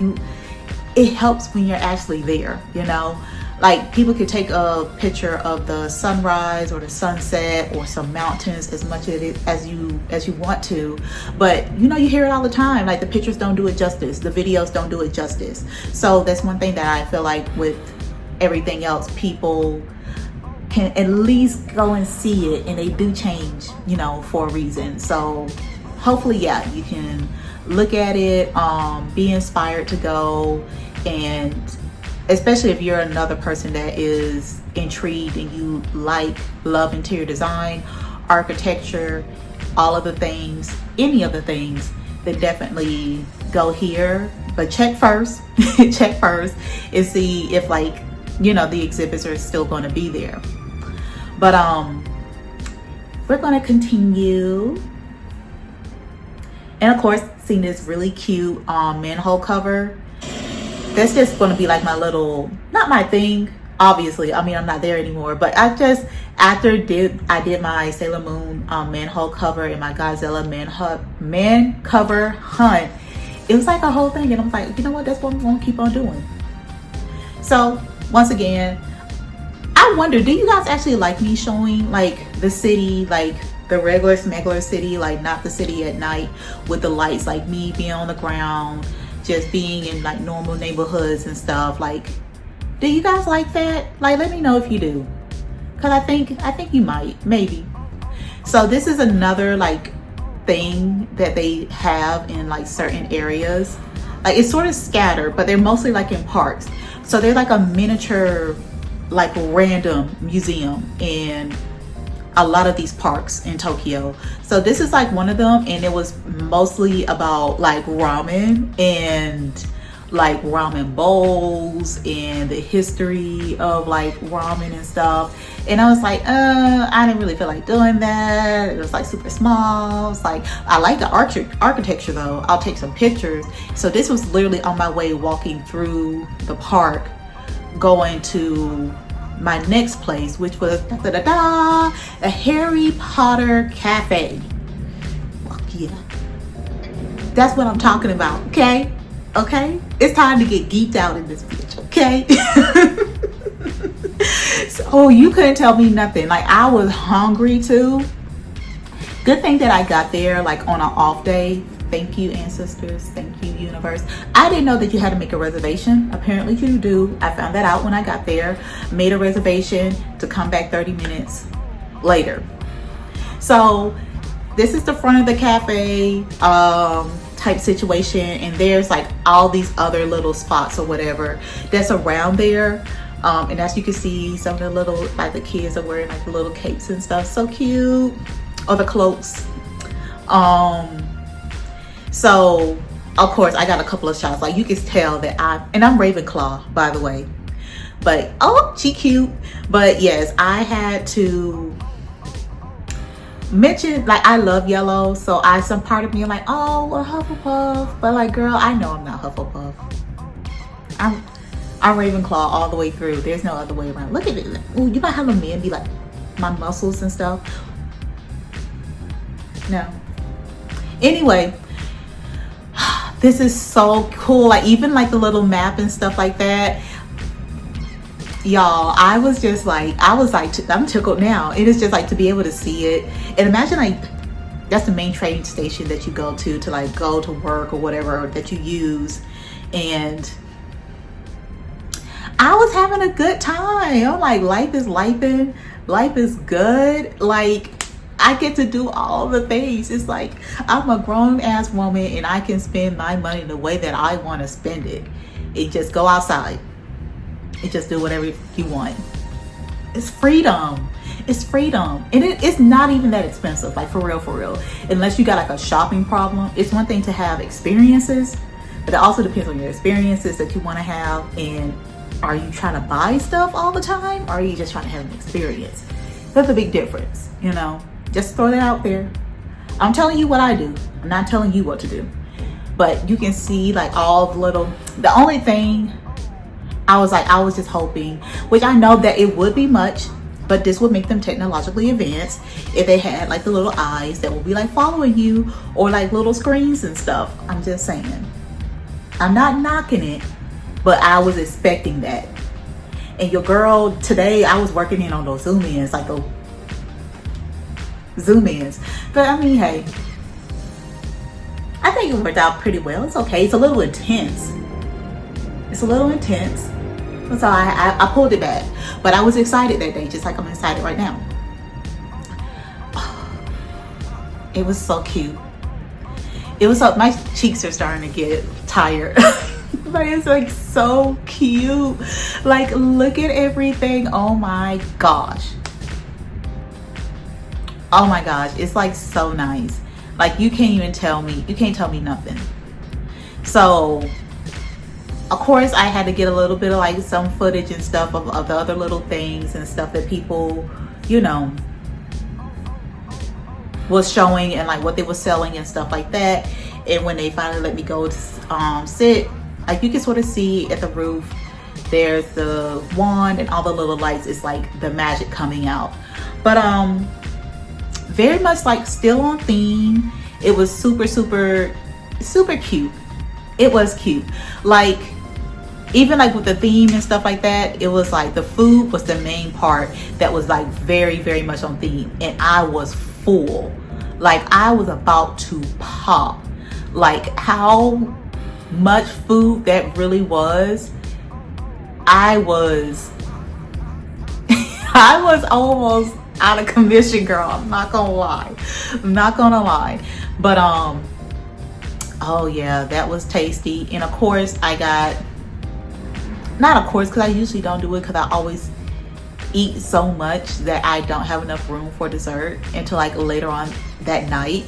it helps when you're actually there, you know. Like people could take a picture of the sunrise or the sunset or some mountains as much as you want to, but you know, you hear it all the time, like the pictures don't do it justice, the videos don't do it justice. So that's one thing that I feel like with everything else, people can at least go and see it, and they do change, you know, for a reason. So hopefully, yeah, you can look at it, be inspired to go, and especially if you're another person that is intrigued and you love interior design, architecture, all of the things, any of the things, then definitely go here. But check first check first and see if, like, you know, the exhibits are still going to be there. But we're going to continue. And of course, seeing this really cute manhole cover. That's just going to be like my little, not my thing, obviously. I mean, I'm not there anymore, but I just, after I did my Sailor Moon manhole cover and my Godzilla man cover hunt, it was like a whole thing. And I'm like, you know what, that's what I'm going to keep on doing. So once again, I wonder, do you guys actually like me showing like the city, like the regular smuggler city, like not the city at night with the lights, like me being on the ground, just being in like normal neighborhoods and stuff? Like, do you guys like that? Like, let me know if you do, because I think you might, maybe. So this is another like thing that they have in like certain areas. Like, it's sort of scattered, but they're mostly like in parks. So they're like a miniature, like random museum in a lot of these parks in Tokyo. So this is like one of them, and it was mostly about like ramen and like ramen bowls and the history of like ramen and stuff. And I was like, I didn't really feel like doing that. It was like super small. It's like, I like the architecture though. I'll take some pictures. So this was literally on my way walking through the park, going to my next place, which was a Harry Potter cafe. Fuck yeah, that's what I'm talking about. Okay, it's time to get geeked out in this bitch. Okay. So you couldn't tell me nothing. Like, I was hungry too. Good thing that I got there like on an off day. Thank you, ancestors. Thank you, universe. I didn't know that you had to make a reservation. Apparently you do. I found that out when I got there. Made a reservation to come back 30 minutes later. So this is the front of the cafe type situation, and there's like all these other little spots or whatever that's around there. And as you can see, some of the little, like the kids are wearing like the little capes and stuff. So cute. Or the cloaks. So of course I got a couple of shots. Like, you can tell that I'm Ravenclaw, by the way. But oh, she cute. But yes, I had to mention, like, I love yellow. So some part of me like, oh, well, Hufflepuff. But like, girl, I know I'm not Hufflepuff. I'm Ravenclaw all the way through. There's no other way around. Look at it. Ooh, you might have a man be like, my muscles and stuff. No. Anyway, this is so cool. Like, even like the little map and stuff like that. Y'all, I was like, I'm tickled now. It is just like to be able to see it. And imagine, like, that's the main train station that you go to like go to work or whatever that you use. And I was having a good time. I'm like, life is lifing. Life is good. Like, I get to do all the things. It's like, I'm a grown ass woman and I can spend my money the way that I want to spend it. And just go outside and just do whatever you want. It's freedom. It's freedom. And it's not even that expensive. Like, for real. Unless you got like a shopping problem. It's one thing to have experiences, But it also depends on your experiences that you want to have, and are you trying to buy stuff all the time, or are you just trying to have an experience? That's a big difference, you know. Just throw that out there. I'm telling you what I do. I'm not telling you what to do. But you can see like all the little, the only thing I was just hoping, which I know that it would be much, but this would make them technologically advanced if they had like the little eyes that will be like following you, or like little screens and stuff. I'm just saying. I'm not knocking it, but I was expecting that. And your girl today, I was working in on those zoom ins, like those zoom ins. But I mean, hey, I think it worked out pretty well. It's okay. It's a little intense. It's a little intense. So I pulled it back. But I was excited that day, just like I'm excited right now. It was so cute. It was so, my cheeks are starting to get tired. But it's like so cute. Like, look at everything. Oh my gosh. Oh my gosh. It's like so nice. Like, you can't even tell me, you can't tell me nothing. So of course I had to get a little bit of like some footage and stuff of the other little things and stuff that people, you know, was showing, and like what they were selling and stuff like that. And when they finally let me go to sit, like you can sort of see at the roof, there's the wand and all the little lights. It's like the magic coming out. But very much like still on theme. It was super cute. It was cute. Like, even like with the theme and stuff like that, it was like the food was the main part that was like very much on theme. And I was full. Like, I was about to pop. Like, how much food that really was. I was I was almost out of commission, girl. I'm not gonna lie. But oh yeah, that was tasty. And of course I got, not of course, because I usually don't do it, because I always eat so much that I don't have enough room for dessert until like later on that night.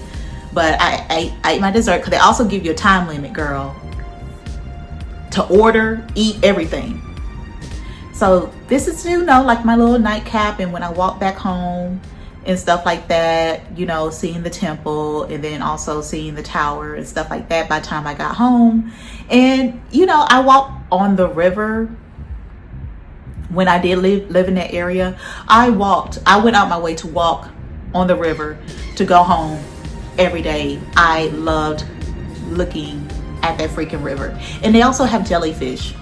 But I ate my dessert, because they also give you a time limit, girl, to order, eat everything. So this is, you know, like my little nightcap. And when I walk back home and stuff like that, you know, seeing the temple and then also seeing the tower and stuff like that by the time I got home. And, you know, I walked on the river. When I did live in that area, I went out my way to walk on the river to go home every day. I loved looking at that freaking river. And they also have jellyfish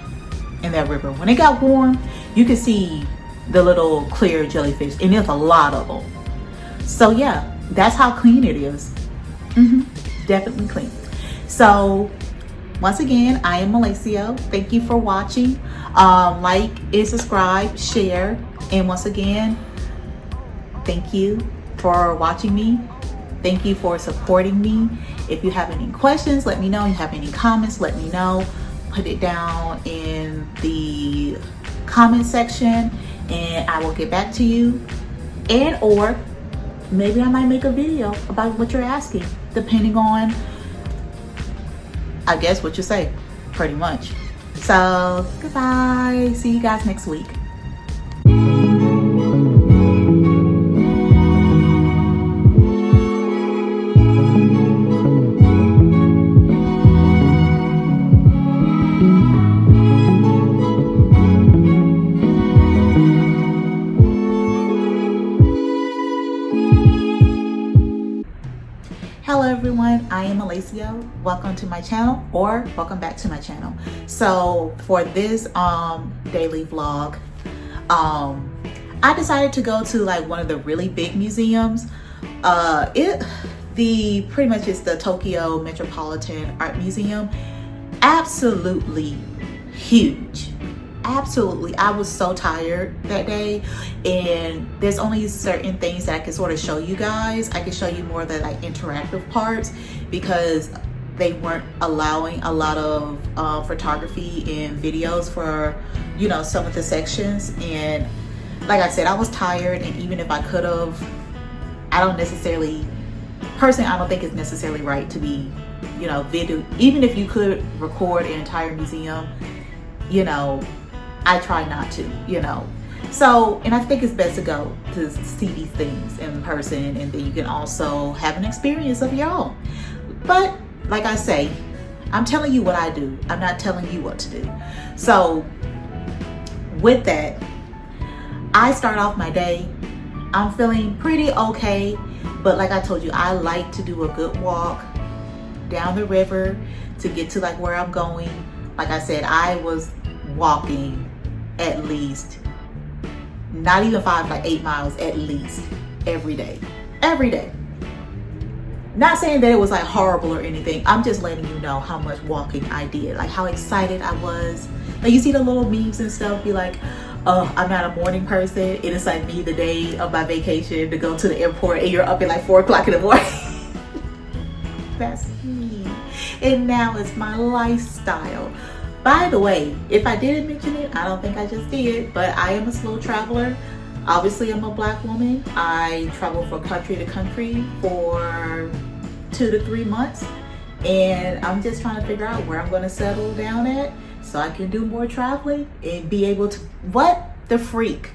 in that river. When it got warm, you could see the little clear jellyfish, and there's a lot of them. So yeah, that's how clean it is. Definitely clean. So once again, I am Malaceo. Thank you for watching. Like and subscribe, share, and once again, thank you for watching me. Thank you for supporting me. If you have any questions, let me know. If you have any comments, let me know. Put it down in the comment section and I will get back to you. And or maybe I might make a video about what you're asking, depending on, I guess, what you say, pretty much. So goodbye. See you guys next week. Hello everyone, I am Malaceo. Welcome to my channel, or welcome back to my channel. So for this daily vlog, I decided to go to like one of the really big museums. Pretty much it's the Tokyo Metropolitan Art Museum. Absolutely huge. Absolutely. I was so tired that day, and there's only certain things that I can sort of show you guys. I can show you more of the like interactive parts, because they weren't allowing a lot of photography and videos for, you know, some of the sections. And like I said, I was tired, and even if I could have, I don't necessarily personally, I don't think it's necessarily right to be, you know, video. Even if you could record an entire museum, you know, I try not to, you know. So, and I think it's best to go to see these things in person, and then you can also have an experience of your own. But like I say, I'm telling you what I do. I'm not telling you what to do. So with that, I start off my day. I'm feeling pretty okay, but like I told you, I like to do a good walk down the river to get to like where I'm going. Like I said, I was walking at least, not even 5, like 8 miles at least every day. Not saying that it was like horrible or anything. I'm just letting you know how much walking I did, like how excited I was. Like you see the little memes and stuff, be like, oh, I'm not a morning person. It is like me the day of my vacation to go to the airport and you're up at like 4 o'clock in the morning. That's me. And now it's my lifestyle. By the way, if I didn't mention it, I don't think I just did, but I am a slow traveler. Obviously, I'm a Black woman. I travel from country to country for 2 to 3 months, and I'm just trying to figure out where I'm going to settle down at so I can do more traveling and be able to, what the freak?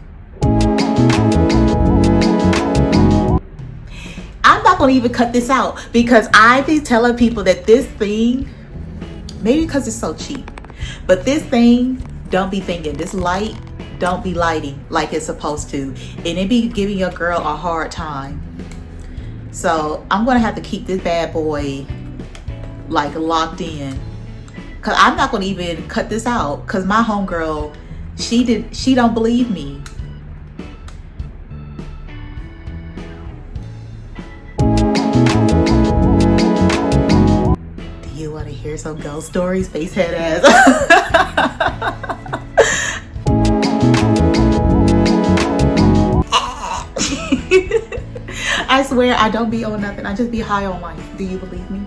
I'm not going to even cut this out because I be telling people that this thing, maybe because it's so cheap, but this thing, don't be thinking this light, don't be lighting like it's supposed to, and it be giving your girl a hard time. So I'm gonna have to keep this bad boy like locked in, cause I'm not gonna even cut this out, cause my homegirl, she don't believe me. Do you want to hear some ghost stories, facehead ass? I swear I don't be on nothing. I just be high on life. Do you believe me?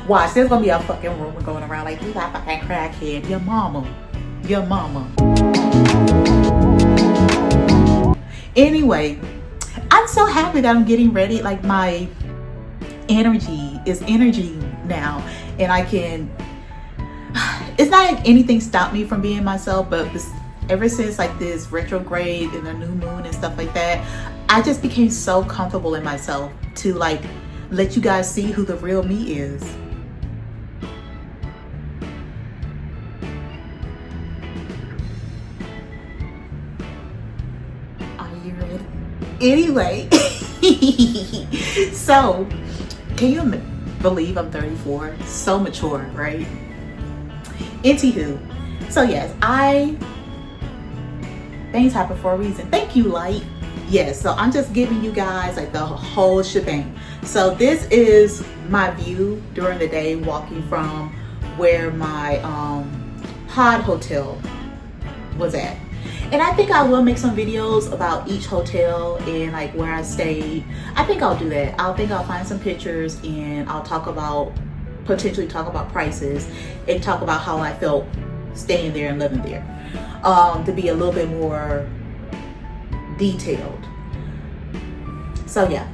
Watch, there's gonna be a fucking rumor going around like, you got fucking crackhead. Your mama. Anyway, I'm so happy that I'm getting ready. Like my energy is energy now, and I can, it's not like anything stopped me from being myself, but ever since like this retrograde and the new moon and stuff like that, I just became so comfortable in myself to like let you guys see who the real me is. Are you ready? Anyway, so can you believe I'm 34? So mature, right? Anywho, so yes, things happen for a reason. Thank you, Light. Yes, so I'm just giving you guys like the whole shebang. So this is my view during the day walking from where my pod hotel was at. And I think I will make some videos about each hotel and like where I stayed. I think I'll do that. I think I'll find some pictures and I'll potentially talk about prices and talk about how I felt staying there and living there. To be a little bit more detailed. So yeah.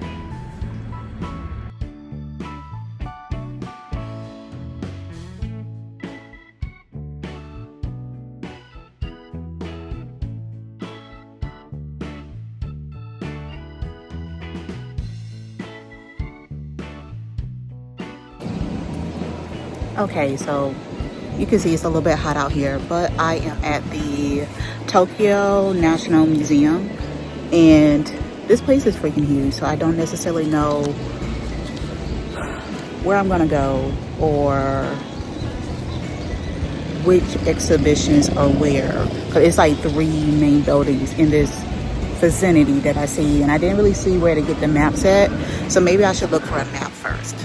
Okay, so you can see it's a little bit hot out here, but I am at the Tokyo National Museum, and this place is freaking huge, so I don't necessarily know where I'm gonna go or which exhibitions are where, because it's like 3 main buildings in this vicinity that I see, and I didn't really see where to get the maps at, so maybe I should look for a map first.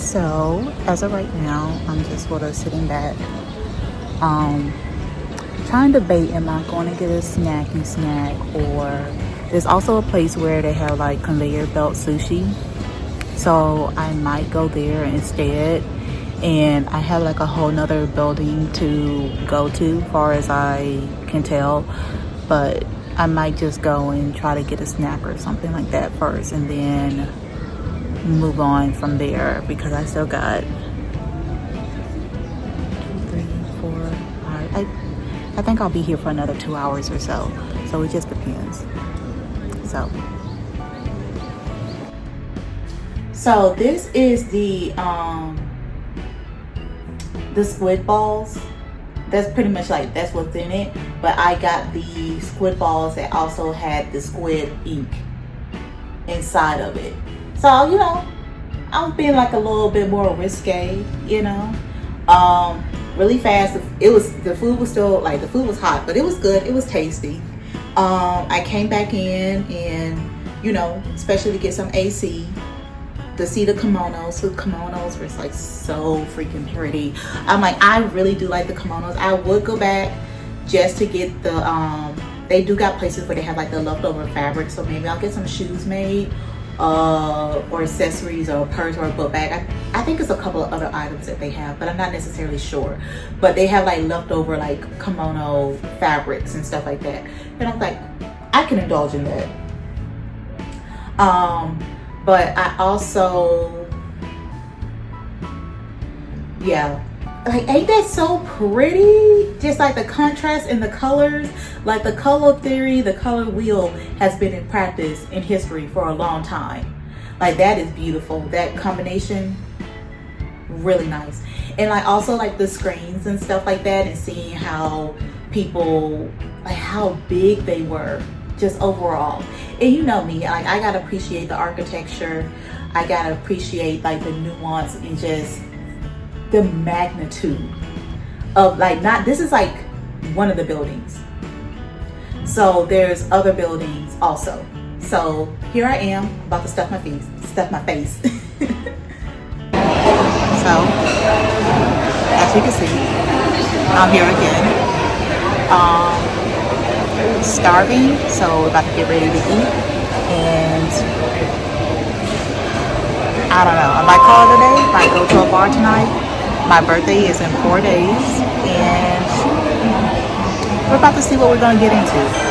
So as of right now, I'm just sort of sitting back, trying to debate, am I going to get a snacky snack, or there's also a place where they have like conveyor belt sushi, so I might go there instead. And I have like a whole nother building to go to, far as I can tell, but I might just go and try to get a snack or something like that first, and then move on from there, because I still got 2, 3, 4, 5. I think I'll be here for another 2 hours or so. So it just depends. So this is the squid balls. That's pretty much like, that's what's in it. But I got the squid balls that also had the squid ink inside of it. So, you know, I'm being like a little bit more risque, you know. Really fast. The food was still like, the food was hot, but it was good. It was tasty. I came back in and, you know, especially to get some AC, to see the kimonos. The kimonos were like so freaking pretty. I'm like, I really do like the kimonos. I would go back just to get the, they do got places where they have like the leftover fabric, so maybe I'll get some shoes made, or accessories, or a purse, or a book bag. I think it's a couple of other items that they have, but I'm not necessarily sure. But they have like leftover like kimono fabrics and stuff like that, and I'm like, I can indulge in that. But I also, yeah, like, ain't that so pretty? Just like the contrast in the colors, like the color theory, the color wheel has been in practice in history for a long time. Like, that is beautiful. That combination, really nice. And like also like the screens and stuff like that, and seeing how people, like how big they were just overall. And you know me, like, I gotta appreciate the architecture. I gotta appreciate like the nuance and just the magnitude of like, not, this is like one of the buildings. So there's other buildings also. So here I am about to stuff my face. So as you can see, I'm here again. Starving, so we're about to get ready to eat, and I don't know, I might call it a day, might go to a bar tonight. My birthday is in 4 days, and we're about to see what we're going to get into.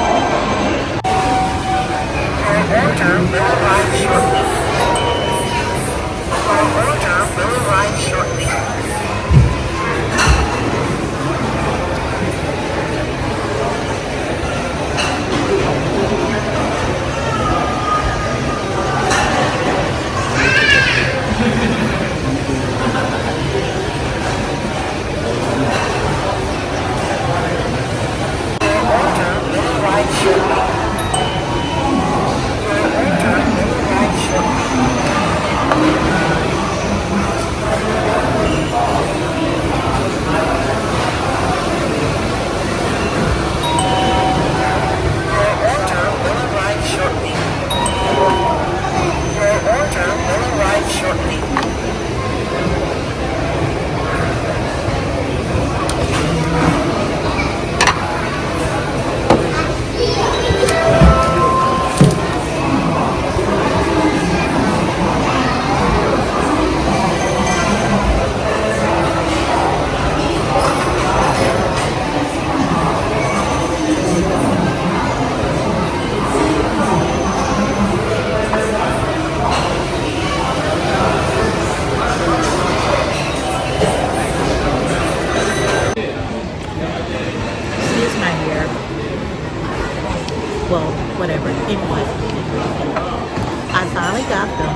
Well, whatever. Anyway, I finally got them.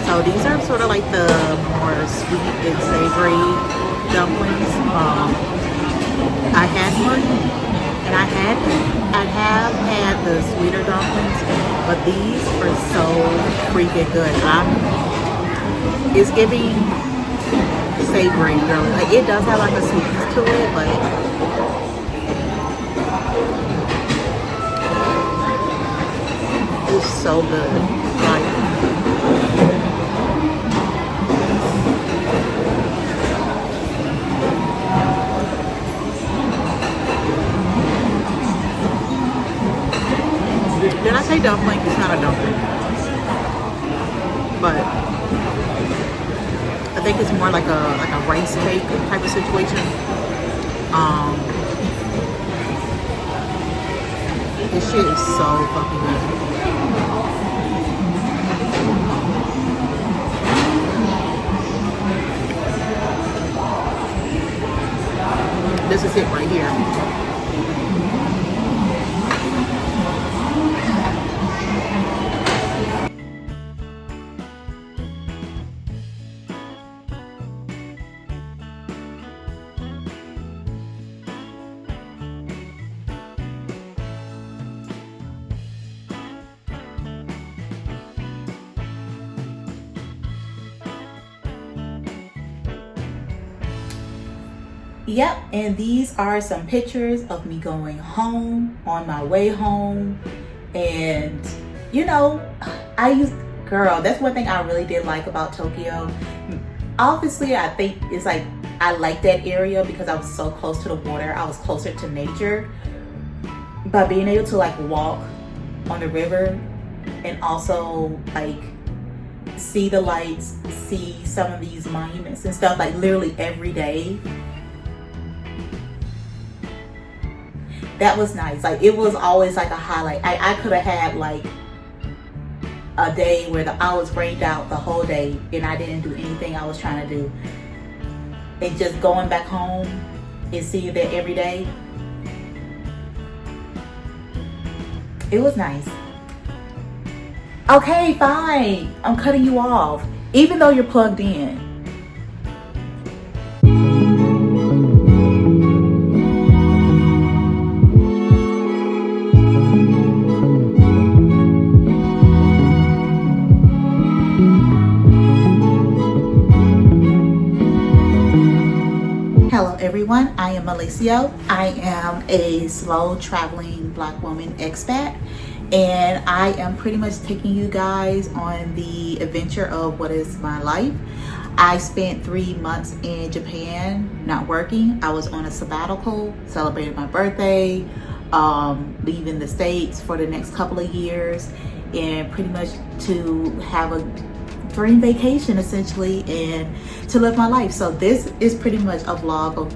So these are sort of like the more sweet and savory dumplings. I had one, and I have had the sweeter dumplings, but these are so freaking good. It's giving savory, really. Like, it does have like a sweetness to it, but it's so good. Like, say dumpling, it's not a dumpling. But I think it's more like a rice cake type of situation. This shit is so fucking good. This is it right here. Yep, and these are some pictures of me going home, on my way home. And you know, girl, that's one thing I really did like about Tokyo. Obviously, I think it's like I like that area because I was so close to the water. I was closer to nature. But being able to like walk on the river and also like see the lights, see some of these monuments and stuff like literally every day. That was nice. Like it was always like a highlight. I could have had like a day where I was rained out the whole day and I didn't do anything I was trying to do. And just going back home and seeing that every day. It was nice. Okay, fine. I'm cutting you off. Even though you're plugged in. Hello everyone, I am Malaceo. I am a slow traveling Black woman expat, and I am pretty much taking you guys on the adventure of what is my life. I spent 3 months in Japan not working. I was on a sabbatical, celebrating my birthday, leaving the States for the next couple of years, and pretty much to have a dream vacation essentially and to live my life. So this is pretty much a vlog of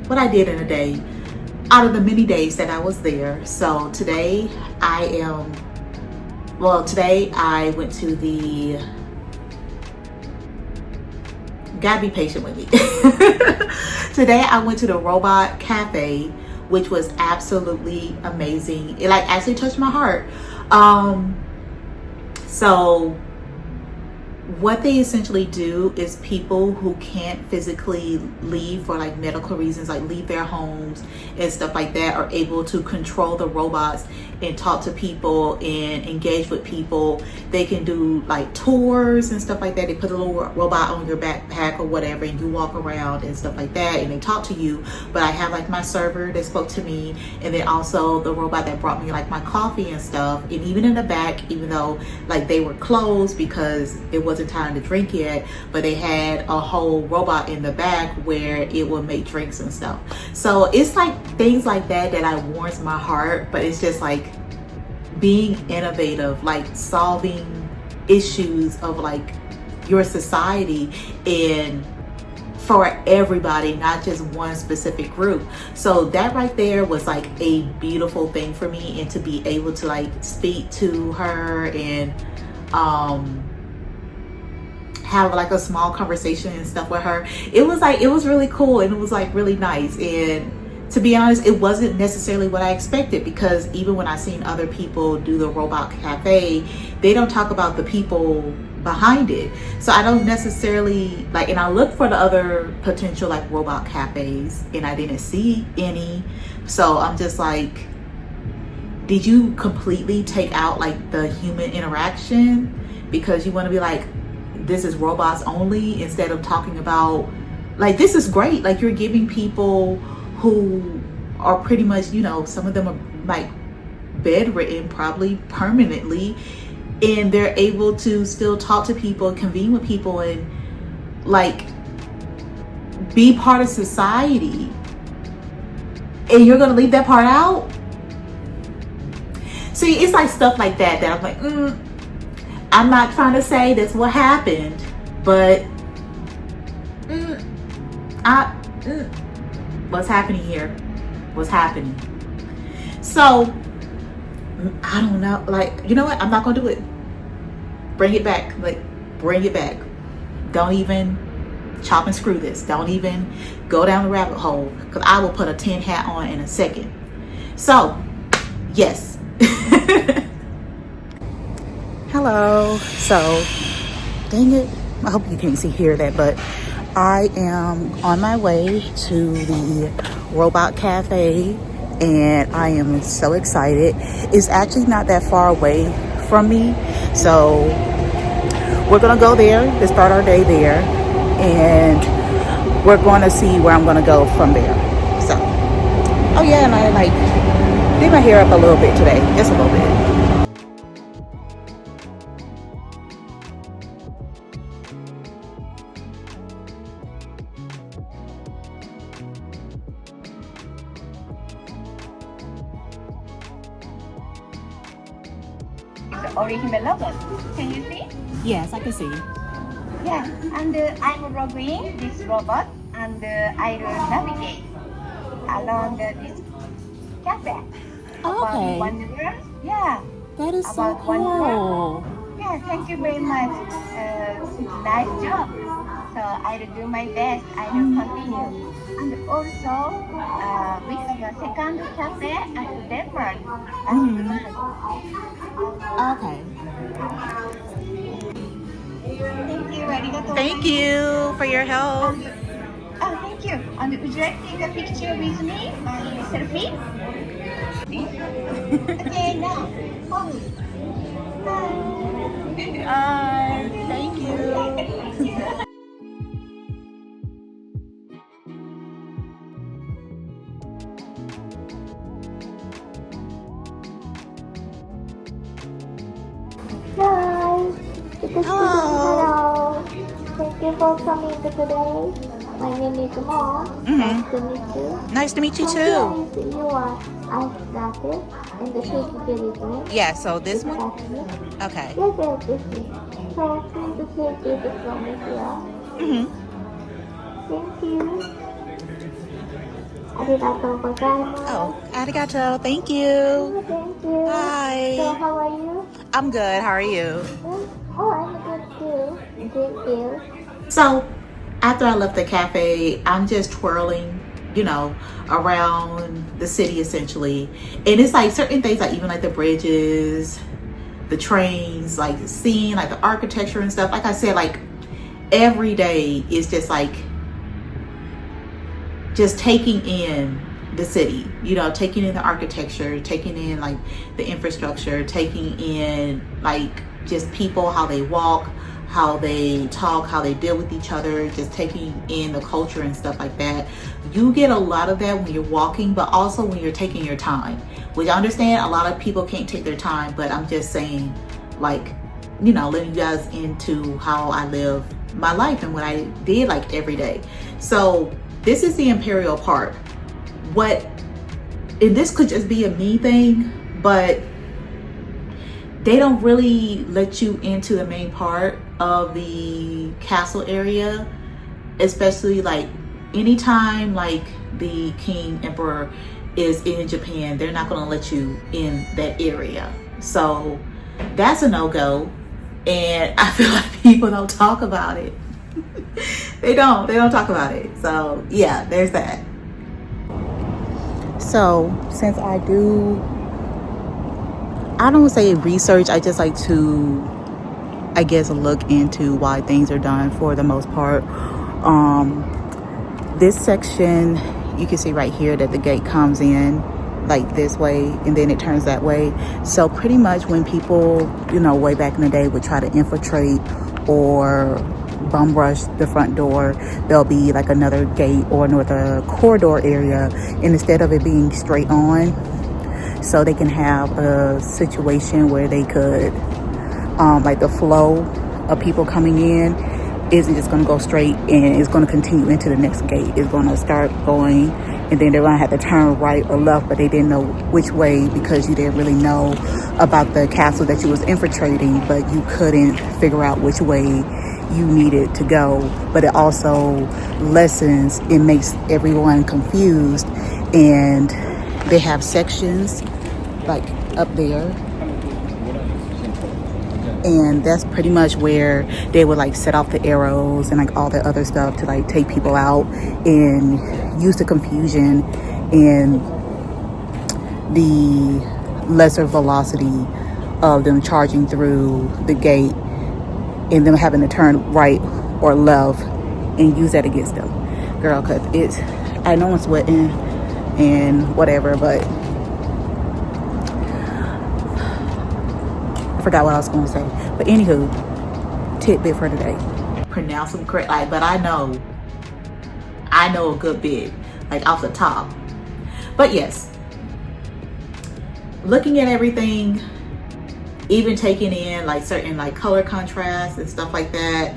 what I did in a day out of the many days that I was there. So today I went to the, gotta be patient with me. Today I went to the robot cafe, which was absolutely amazing. It like actually touched my heart. So what they essentially do is people who can't physically leave for like medical reasons, like leave their homes and stuff like that, are able to control the robots and talk to people and engage with people. They can do like tours and stuff like that. They put a little robot on your backpack or whatever and you walk around and stuff like that and they talk to you. But I have like my server that spoke to me, and then also the robot that brought me like my coffee and stuff. And even in the back, even though like they were closed because it wasn't time to drink yet, but they had a whole robot in the back where it would make drinks and stuff. So it's like things like that that warms my heart. But it's just like being innovative, like solving issues of like your society and for everybody, not just one specific group. So that right there was like a beautiful thing for me, and to be able to like speak to her and have like a small conversation and stuff with her. It was really cool, and it was like really nice. And to be honest, it wasn't necessarily what I expected, because even when I seen other people do the robot cafe, they don't talk about the people behind it. So I don't necessarily like, and I looked for the other potential like robot cafes and I didn't see any. So I'm just like, did you completely take out like the human interaction because you want to be like, this is robots only, instead of talking about like, this is great, like you're giving people who are pretty much, you know, some of them are like bedridden probably permanently, and they're able to still talk to people, convene with people, and like be part of society, and you're gonna leave that part out? See, it's like stuff like that I'm like, I'm not trying to say that's what happened, but what's happening here? What's happening? So I don't know. Like, you know what? I'm not gonna do it. Bring it back. Like, bring it back. Don't even chop and screw this. Don't even go down the rabbit hole, because I will put a tin hat on in a second. So, yes. Hello. So, dang it. I hope you can't hear that, but I am on my way to the Robot Cafe, and I am so excited. It's actually not that far away from me, so we're gonna go there to start our day there, and we're going to see where I'm gonna go from there. So, oh yeah, and I like did my hair up a little bit today, just a little bit. Original logo. Can you see? Yes, I can see. Yeah, and I'm logging this robot, and I will navigate along this cafe. About Wanderlust. Yeah. That is so About cool. Wanderlust. Yeah, thank you very much. Nice job. So I will do my best. I will continue. And also, we have a second cafe at Denmark. Okay. Thank you. Arigatou. Thank you for your help. Oh, thank you. And would you like to take a picture with me? My selfie? Okay, now. Hold. Thank you. Hi. Hello. Thank you for coming today. My name is Mo. Nice to meet you. Nice to meet you too. You are ice latte and the cake delivery. Yeah, so this one? Exactly. Okay. Yes, this is. So please take it from me here. Thank you. Arigatou gozaimasu. Oh, arigato. Thank you. Thank you. Bye. So how are you? I'm good. How are you? Oh, I'm good too. Thank you. So, after I left the cafe, I'm just twirling, around the city essentially. And it's like certain things, like even like the bridges, the trains, like seeing like the architecture and stuff. Like I said, like every day is just like just taking in the city, taking in the architecture, taking in like the infrastructure, taking in like just people, how they walk, how they talk, how they deal with each other, just taking in the culture and stuff like that. You get a lot of that when you're walking, but also when you're taking your time, which I understand a lot of people can't take their time, but I'm just saying, like, letting you guys into how I live my life and what I did like every day. So this is the Imperial Park. And this could just be a me thing, but they don't really let you into the main part of the castle area, especially like anytime like the king emperor is in Japan, they're not going to let you in that area. So that's a no-go, and I feel like people don't talk about it. they don't talk about it. So yeah, there's that. So since I don't say research, I just like to, I guess, look into why things are done for the most part. This section, you can see right here that the gate comes in like this way and then it turns that way. So pretty much when people, way back in the day would try to infiltrate or bum rush the front door, there'll be like another gate or another corridor area, and instead of it being straight on, so they can have a situation where they could like the flow of people coming in isn't just going to go straight and it's going to continue into the next gate. It's going to start going and then they're gonna have to turn right or left, but they didn't know which way because you didn't really know about the castle that you was infiltrating, but you couldn't figure out which way you needed to go. But it also lessens, it makes everyone confused, and they have sections like up there, and that's pretty much where they would like set off the arrows and like all the other stuff to like take people out and use the confusion and the lesser velocity of them charging through the gate and them having to turn right or left and use that against them. Girl, cause it's, I know I'm sweating and whatever, but I forgot what I was going to say. But anywho, tidbit for today. Pronounce them correct, like, but I know a good bit, like off the top. But yes, looking at everything, even taking in like certain like color contrasts and stuff like that,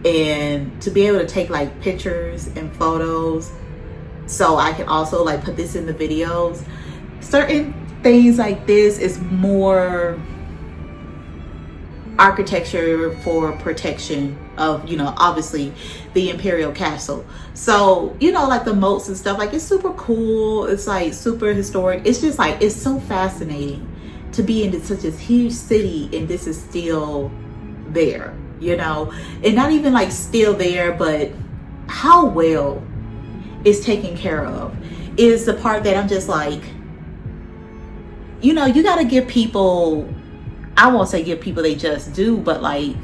and to be able to take like pictures and photos so I can also like put this in the videos. Certain things like this is more architecture for protection of, you know, obviously the imperial castle. So, you know, like the moats and stuff, like it's super cool, it's like super historic. It's just like, it's so fascinating to be in such a huge city and this is still there, you know, and not even like still there, but how well it's taken care of is the part that I'm just like, you know, you got to give people, I won't say give people they just do, but like,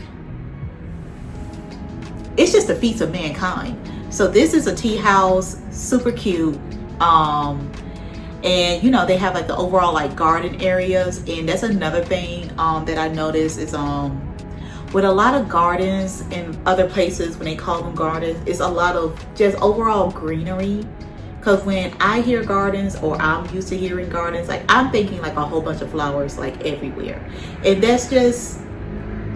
it's just the feats of mankind. So this is a tea house, super cute. And you know, they have like the overall like garden areas. And that's another thing that I noticed is with a lot of gardens in other places, when they call them gardens, it's a lot of just overall greenery. Because when I hear gardens, or I'm used to hearing gardens, like I'm thinking like a whole bunch of flowers like everywhere. And that's just,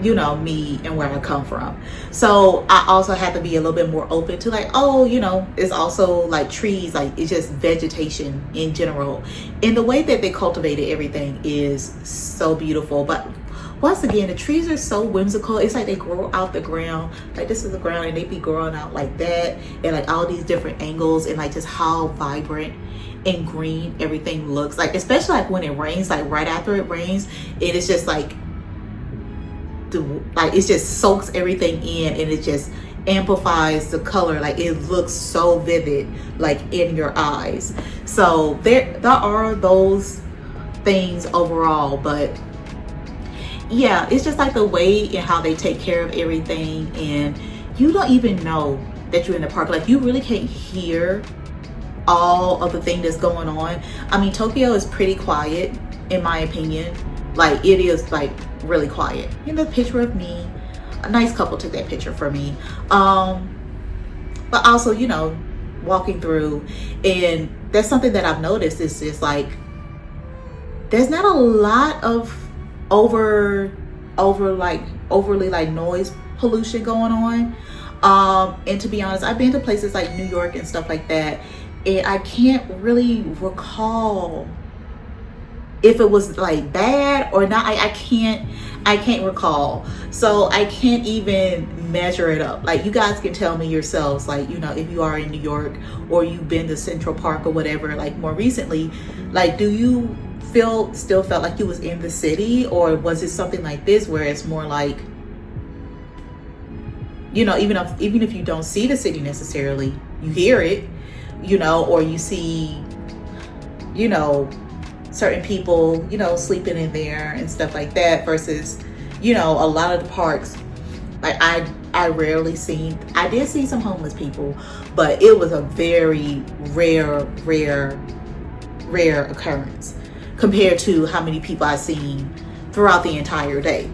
you know, me and where I come from. So I also have to be a little bit more open to like, oh, you know, it's also like trees, like it's just vegetation in general. And the way that they cultivated everything is so beautiful. But once again, the trees are so whimsical. It's like they grow out the ground. Like this is the ground and they be growing out like that. And like all these different angles and like just how vibrant and green everything looks. Like especially like when it rains, like right after it rains, it is just like, it just soaks everything in and it just amplifies the color. Like it looks so vivid, like in your eyes. So there are those things overall, but yeah, it's just like the way and how they take care of everything, and you don't even know that you're in the park. Like you really can't hear all of the thing that's going on. I mean, Tokyo is pretty quiet in my opinion. Like it is like really quiet. You know, the picture of me, a nice couple took that picture for me. But also, you know, walking through, and that's something that I've noticed is just like there's not a lot of overly like noise pollution going on. And to be honest, I've been to places like New York and stuff like that, and I can't really recall if it was like bad or not. I can't recall. So I can't even measure it up. Like you guys can tell me yourselves, like, you know, if you are in New York or you've been to Central Park or whatever, like more recently, like do you still felt like you was in the city, or was it something like this where it's more like, you know, even if you don't see the city necessarily, you hear it, you know, or you see, you know, certain people, you know, sleeping in there and stuff like that, versus, you know, a lot of the parks, like I did see some homeless people, but it was a very rare occurrence compared to how many people I've seen throughout the entire day.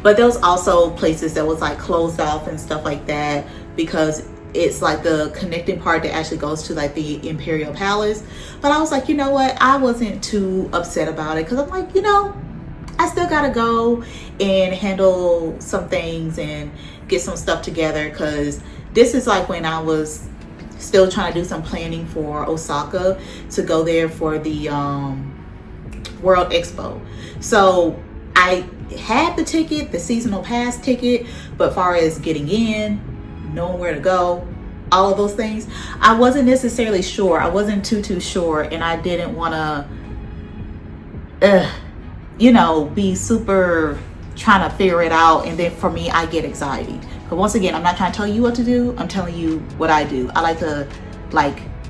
But there was also places that was like closed off and stuff like that, because it's like the connecting part that actually goes to like the Imperial Palace. But I was like, you know what, I wasn't too upset about it, because I'm like, you know, I still gotta go and handle some things and get some stuff together, because this is like when I was still trying to do some planning for Osaka to go there for the World Expo. So I had the ticket, the seasonal pass ticket, but far as getting in, knowing where to go, all of those things, I wasn't necessarily sure. I wasn't too sure, and I didn't want to, you know, be super trying to figure it out. And then for me, I get anxiety. But once again, I'm not trying to tell you what to do. I'm telling you what I do. I like to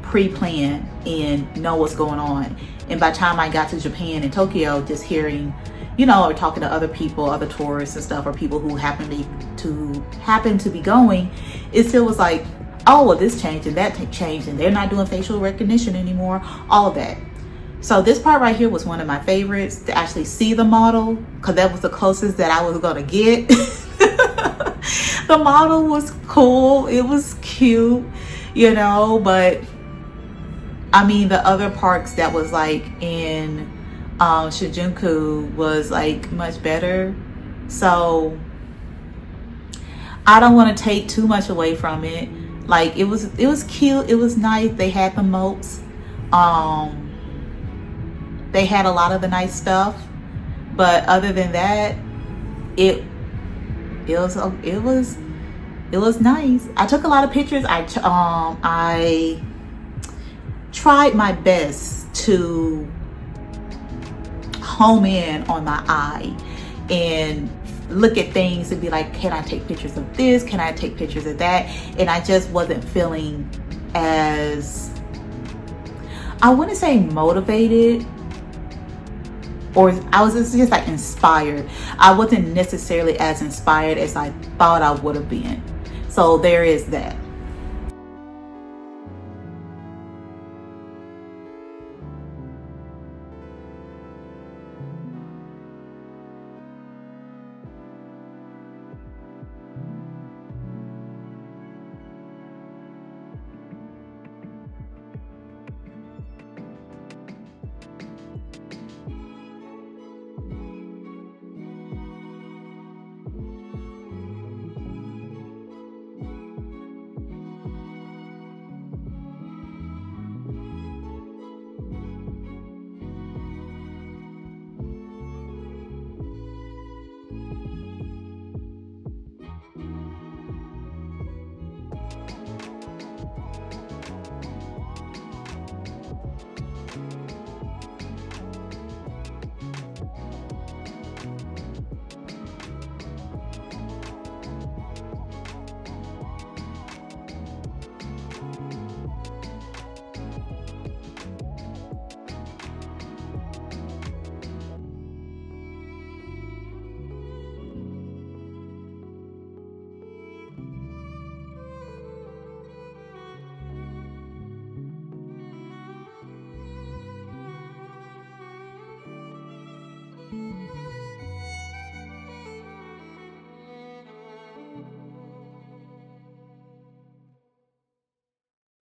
pre-plan and know what's going on. And by the time I got to Japan and Tokyo, just hearing, you know, or talking to other people, other tourists and stuff, or people who happen to be going, it still was like, oh, well, this changed and that changed, and they're not doing facial recognition anymore, all of that. So this part right here was one of my favorites, to actually see the model, because that was the closest that I was gonna get. The model was cool, it was cute, you know, but I mean, the other parks that was like in Shinjuku was like much better. So I don't want to take too much away from it. Like it was cute, it was nice. They had the moats. They had a lot of the nice stuff, but other than that, it was nice. I took a lot of pictures. I tried my best to home in on my eye and look at things and be like, can I take pictures of this? Can I take pictures of that? And I just wasn't feeling as, I wouldn't say motivated, or I was just like inspired. I wasn't necessarily as inspired as I thought I would have been. So there is that.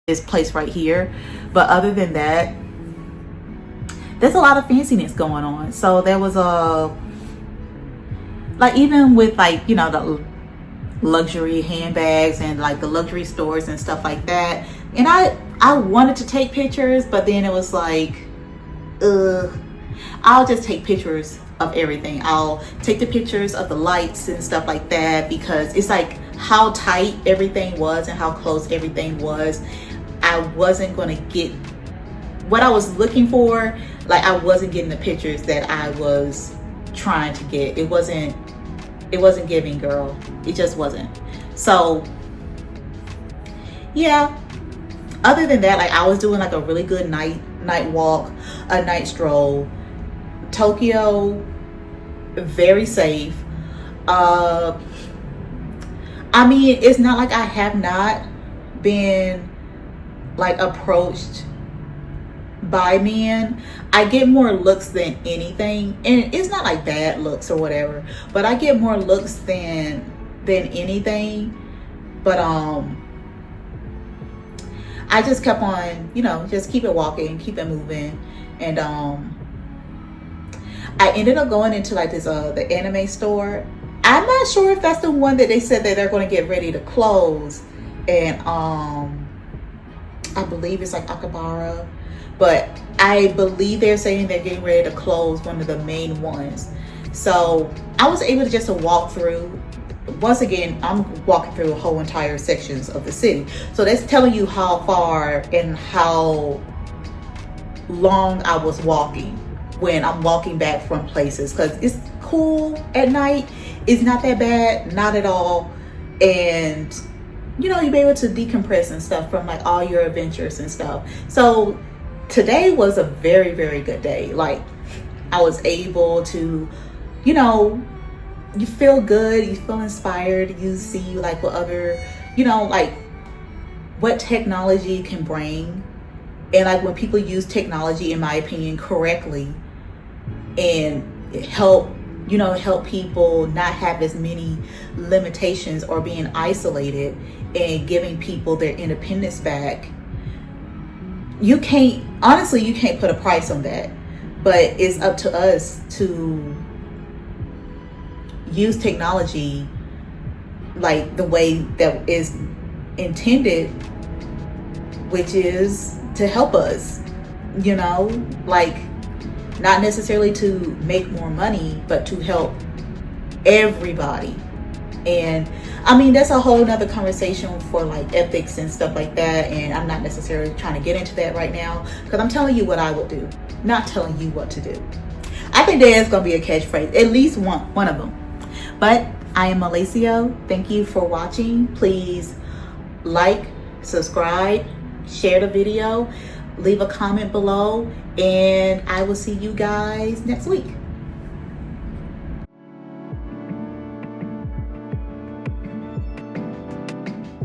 This place right here, but other than that, there's a lot of fanciness going on. So there was like, even with like, you know, the luxury handbags and like the luxury stores and stuff like that, and I wanted to take pictures, but then it was like, I'll just take pictures of everything. I'll take the pictures of the lights and stuff like that, because it's like how tight everything was and how close everything was. I wasn't going to get what I was looking for. Like, I wasn't getting the pictures that I was trying to get. It wasn't giving, girl. It just wasn't. So yeah, other than that, like, I was doing like a really good night walk, a night stroll. Tokyo, very safe. I mean, it's not like I have not been like approached by men. I get more looks than anything, and it's not like bad looks or whatever, but I get more looks than anything. But I just kept on, you know, just keep it walking, keep it moving. And I ended up going into like this the anime store. I'm not sure if that's the one that they said that they're going to get ready to close, and I believe it's like Akabara, but I believe they're saying they're getting ready to close one of the main ones. So I was able to just walk through. Once again, I'm walking through whole entire sections of the city. So that's telling you how far and how long I was walking when I'm walking back from places, because it's cool at night. It's not that bad, not at all. And you know, you'll be able to decompress and stuff from like all your adventures and stuff. So today was a very, very good day. Like, I was able to, you know, you feel good, you feel inspired, you see like what other, you know, like what technology can bring. And like when people use technology, in my opinion, correctly, and help, you know, help people not have as many limitations or being isolated, and giving people their independence back, you can't, honestly, you can't put a price on that. But it's up to us to use technology like the way that is intended, which is to help us, you know, like not necessarily to make more money, but to help everybody. And I mean, that's a whole nother conversation for like ethics and stuff like that. And I'm not necessarily trying to get into that right now, because I'm telling you what I would do, not telling you what to do. I think there is going to be a catchphrase, at least one of them. But I am Malaceo. Thank you for watching. Please like, subscribe, share the video, leave a comment below, and I will see you guys next week.